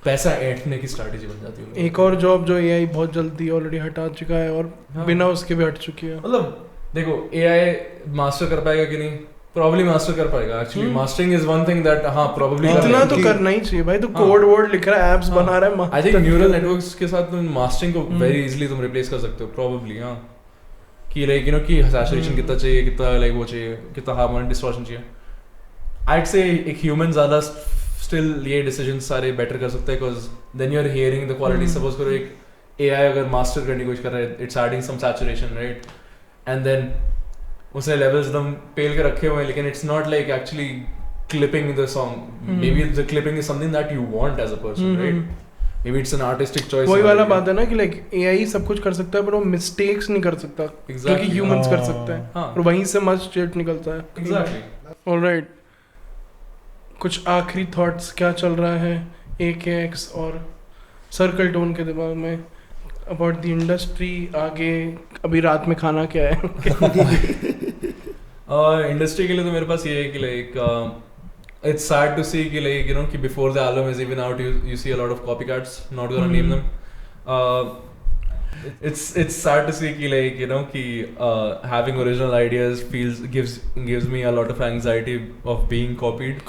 पैसा ऐंठने की strategy बन जाती है. एक और job जो AI बहुत जल्दी ऑलरेडी हटा चुका है और बिना उसके भी हट चुकी है. मतलब देखो AI मास्टर कर पाएगा कि नहीं, probably मास्टर कर पाएगा. Actually mastering is one thing that हाँ probably इतना तो करना ही चाहिए भाई. तो कोड वर्ड लिख रहा है, एप्स बना रहा है. आई थिंक न्यूरल नेटवर्क्स के साथ तुम मास्टरिंग को वेरी इजीली तुम रिप्लेस कर सकते हो probably. हाँ कि लाइक यू नो कि सैचुरेशन कितना चाहिए, कितना लाइक वो चाहिए, कितना हार्मोनिक डिस्टॉर्शन चाहिए. I'd say एक human ज़्यादा still ये decisions सारे better कर सकता है because then you're hearing the quality. Suppose करो एक AI अगर master करने की कोशिश कर रहा है, it's adding some saturation, right? And then उसने levels एकदम पेल के रखे हुए हैं लेकिन it's not like actually clipping the song. Maybe the clipping is something that you want as a person, right? Maybe it's an artistic choice. वही वाला बात है ना कि like AI सब कुछ कर सकता है पर वो mistakes नहीं कर सकता. Exactly. क्योंकि humans कर सकते हैं और वहीं से must shit निकलता है. Exactly. All right. कुछ आखिरी थॉट्स क्या चल रहा है AKX और सर्कल टोन के दिमाग में अबाउट द इंडस्ट्री? आगे अभी रात में खाना क्या है? इंडस्ट्री के लिए तो मेरे पास ये है कि like it's sad to see कि like you know कि before the album is even out you see a lot of copycats. Not gonna name them. It's sad to see कि like you know कि having original ideas gives me a lot of anxiety of being copied.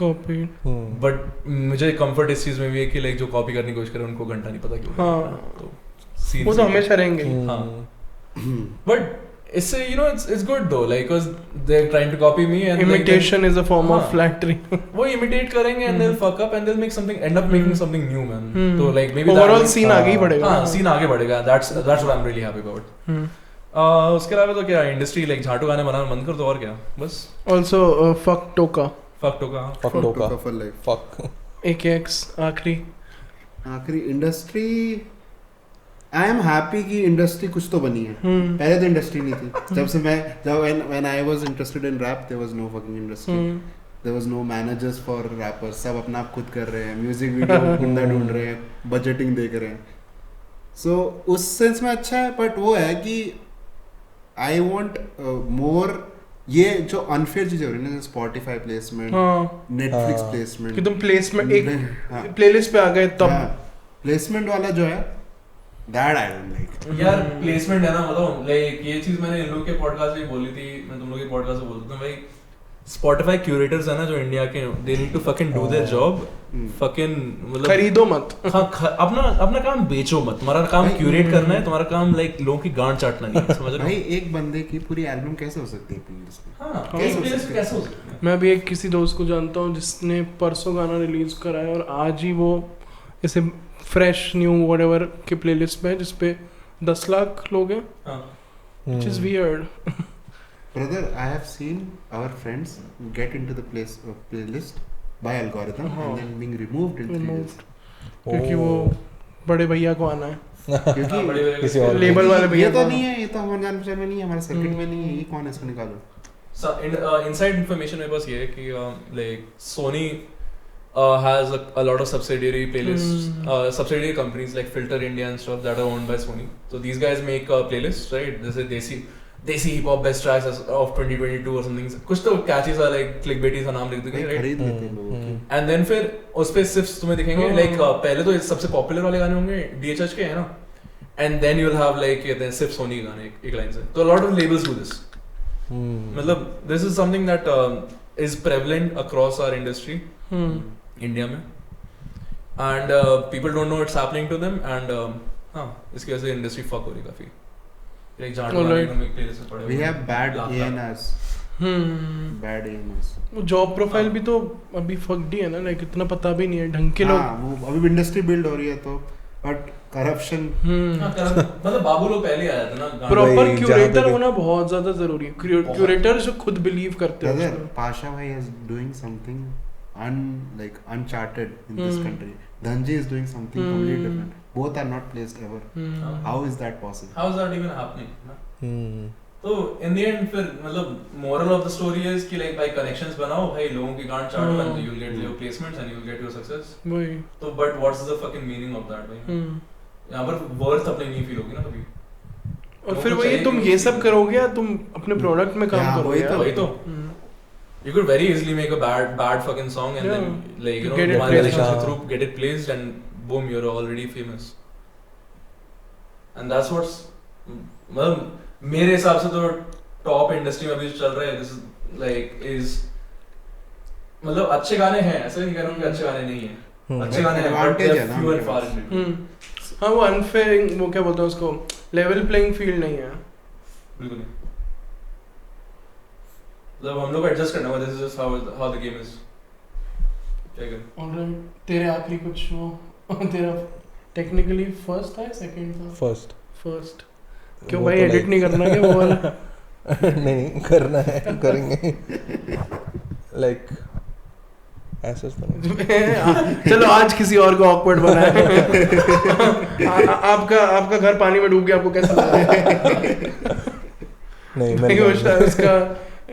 But मुझे comfort इस चीज में भी है कि like जो copy करने की कोशिश करे उनको घंटा नहीं पता क्यों. वो तो हमेशा रहेंगे. But it's you know it's good though like because they're trying to copy me and imitation like, is a form of flattery. वो imitate करेंगे and they'll fuck up and they'll make something end up making something new man. So like maybe overall scene आगे ही बढ़ेगा. हाँ scene आगे बढ़ेगा. That's what I'm really happy about. उसके अलावा तो क्या इंडस्ट्री like झाटू गाने बनाना बंद कर दो और क्या बस. Also fuck Toka for life. Fuck AKX आखिरी इंडस्ट्री. आई एम हैप्पी कि इंडस्ट्री कुछ तो बनी है. पहले तो इंडस्ट्री नहीं थी. जब से when I was interested in rap there was no fucking industry. There was no managers for rappers. सब अपना आप खुद कर रहे हैं. म्यूजिक वीडियो बंदा ढूंढ रहे हैं, बजटिंग देख रहे हैं. सो उस सेंस में अच्छा है. बट वो है कि आई वांट मोर ये जो अनफेयर चीजें हो रही है ना, स्पॉटिफाई प्लेसमेंट, नेटफ्लिक्स प्लेसमेंट, कि तुम प्लेसमेंट एक प्लेलिस्ट पे आ गए तब प्लेसमेंट वाला जो है that I don't like. यार प्लेसमेंट है ना मतलब लाइक ये चीज मैंने इन लोग के पॉडकास्ट में बोली थी. मैं तुम लोग के पॉडकास्ट में बोलता हूँ भाई Spotify curators है ना जो इंडिया के, they need to fucking do their job. fucking मतलब खरीदो मत. हाँ अपना काम बेचो मत. तुम्हारा काम क्यूरेट करना है. तुम्हारा काम लाइक लोगों की गांड चाटना नहीं है. समझ रहे हो भाई? एक बंदे की पूरी एल्बम कैसे हो सकती है प्लेलिस्ट में? हाँ कैसे हो सकती है? मैं अभी एक किसी दोस्त को जानता हूँ जिसने परसों गाना रिलीज करा है और आज ही वो ऐसे फ्रेश न्यू व्हाटएवर के प्लेलिस्ट में है जिसपे 10 लाख लोग हैं. Which is weird. Brother, I have seen our friends get into the playlist by algorithm and then being removed in playlist. क्योंकि वो बड़े भैया को आना है. क्योंकि किसी और लेबल वाले भैया ये तो नहीं है, ये तो हमारे जान पहचान में नहीं है, हमारे सर्किट में नहीं है. ये कौन है? इसको निकालो. इनसाइड इन्फॉर्मेशन मेरे पास ये है कि like Sony has a lot of subsidiary playlists, subsidiary companies like Filter India and stuff that are owned by Sony. So these guys make playlists, right? देसी hip hop best tracks of 2022 और something, कुछ तो कैची सा like क्लिकबेटी सा नाम लिख देंगे, खरीद लेते हैं लोग। एंड देन फिर उस पे सिर्फ तुम्हें दिखेंगे लाइक पहले तो सबसे पॉपुलर वाले गाने होंगे DHH के, है ना, and then you will have like सिर्फ सोनी के गाने एक लाइन से। तो lot of labels do this, मतलब this is something that is prevalent across our industry India में, and people don't know it's happening to them, and हाँ इसकी वजह से इंडस्ट्री फक हो रही काफी। एक जाट वाले हम एक प्लेलिस्ट में पड़े हुए, We have bad A&Rs, bad A&Rs। वो जॉब प्रोफाइल भी तो अभी फक्ड ही है ना, लाइक इतना पता भी नहीं है ढंग के लोग। हाँ, वो अभी इंडस्ट्री बिल्ड हो रही है तो, बट करप्शन, मतलब बाबू लोग पहले आ जाते ना। प्रॉपर क्यूरेटर होना बहुत ज्यादा जरूरी है, क्यूरेटर जो खुद बिलीव करते हैं उसमें। पाशा भाई is doing something uncharted in this country. Dhanji is doing something completely different. Both are not placed ever. How is that possible? How is that even happening? तो in the end फिर मतलब moral of the story is कि like by connections बनाओ भाई, लोगों की गांड चाटो and you'll get your placements and you'll get your success. वही तो but what's the fucking meaning of that भाई? यहाँ पर worth अपनी नहीं feel होगी ना कभी। और फिर वही तुम ये सब करोगे या तुम अपने प्रोडक्ट में काम करोगे? वही तो you could very easily make a bad fucking song and then like you know get it monetization through, get it placed and boom, you're already famous. And that's what's मतलब मेरे हिसाब से तो टॉप इंडस्ट्री में अभी जो चल रहा है, this is like is मतलब अच्छे गाने हैं, ऐसा नहीं कह रहा हूँ कि अच्छे गाने नहीं हैं, अच्छे गाने हैं but they're few and far in between। हाँ वो अनफेयर, वो क्या बोलते हैं उसको, लेवल प्लेइंग फील्ड नहीं है बिल्कुल नहीं। मतलब हम लोग को एडजस्ट करना होगा, this is just how the game is. क्या कर ऑलराइट, तेरे आखिरी कुछ वो तेरा टेक्निकली फर्स्ट था सेकंड था? फर्स्ट क्यों भाई, एडिट नहीं करना क्या वो वाला? नहीं करना है, करेंगे लाइक ऐसा तो चलो आज किसी और को ऑकवर्ड बनाए। आपका घर पानी में डूब गया, आपको कैसा लगा? नहीं मैं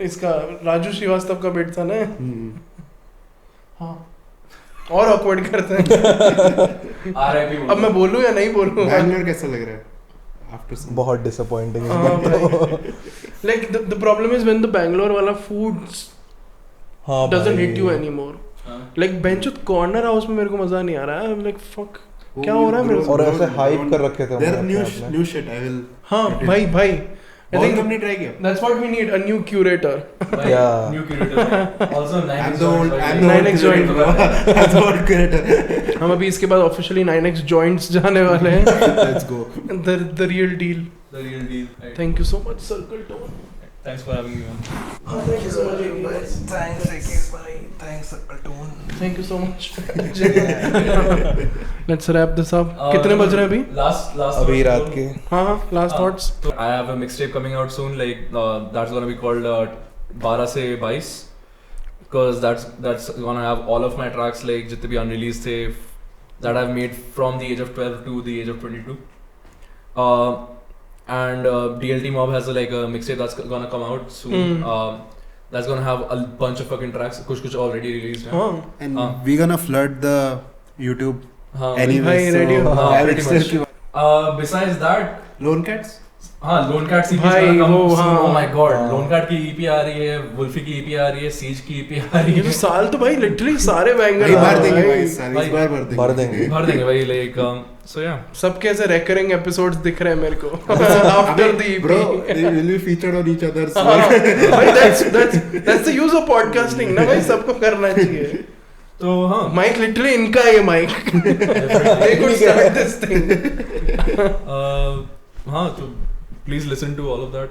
इसका राजू श्रीवास्तव का बेट था ना। हाँ और ऑकवर्ड करते हैं। RIP अब मैं बोलूं या नहीं बोलूं? बैंगलोर कैसा लग रहा है आफ्टर सम? बहुत disappointing like the problem is when the Bangalore वाला food doesn't hit you anymore. Like बेंचुत कॉर्नर हाउस में मेरे को मजा नहीं आ रहा है, लाइक फक क्या हो रहा है मेरे को। और ऐसे हाइप कर रखे थे their new shit I will. हाँ भाई I think हमने ट्राई किया। That's what we need, a new curator. Yeah. New curator. Also 9X joint. I'm the old curator. हम अभी इसके बाद officially 9X joints जाने वाले हैं। Let's go. The real deal. The real deal. Right. Thank you so much, Circle Tone. Thanks for having me on. Thank you so much. Thanks Ricky bhai, thanks Circle Tone. Thank you so much. Let's wrap this up. कितने बज रहे हैं अभी? Last अभी रात के। हाँ last thoughts. I have a mixtape coming out soon, like that's gonna be called 12 से 22, because that's gonna have all of my tracks like जितने भी unreleased थे that I've made from the age of 12 to the age of 22. And DLT Mob has a mixtape that's gonna come out soon. That's gonna have a bunch of fucking tracks. कुछ already released. And we're gonna flood the YouTube anyway. So besides that, Lone Cats. हाँ Lone Cat EP is gonna come soon. Oh my god, Lone Cat की EP आ रही है, Wolfie की EP आ रही है, Siege की EP आ रही है। ये तो साल तो भाई literally सारे बैंगर भर देंगे भाई, इस बार भर देंगे भाई like so yeah. सबके ऐसे recurring episodes दिख रहे हैं मेरे को after the EP. Bro, they will be featured on each other's. भाई that's the use of podcasting ना भाई, सबको करना चाहिए। तो हाँ माइक लिटरली इनका है, ये mic they could start this thing. हाँ तो please listen to all of that.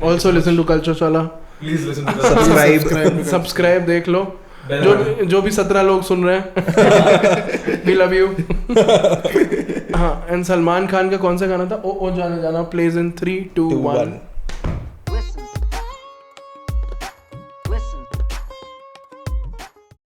Also listen to Culture Chala. Please listen to that. Subscribe देख लो। जो भी 17 लोग सुन रहे हैं, we love you. हाँ, and सलमान खान का कौन सा गाना था? ओ जाने जाना plays in 3, 2, 1.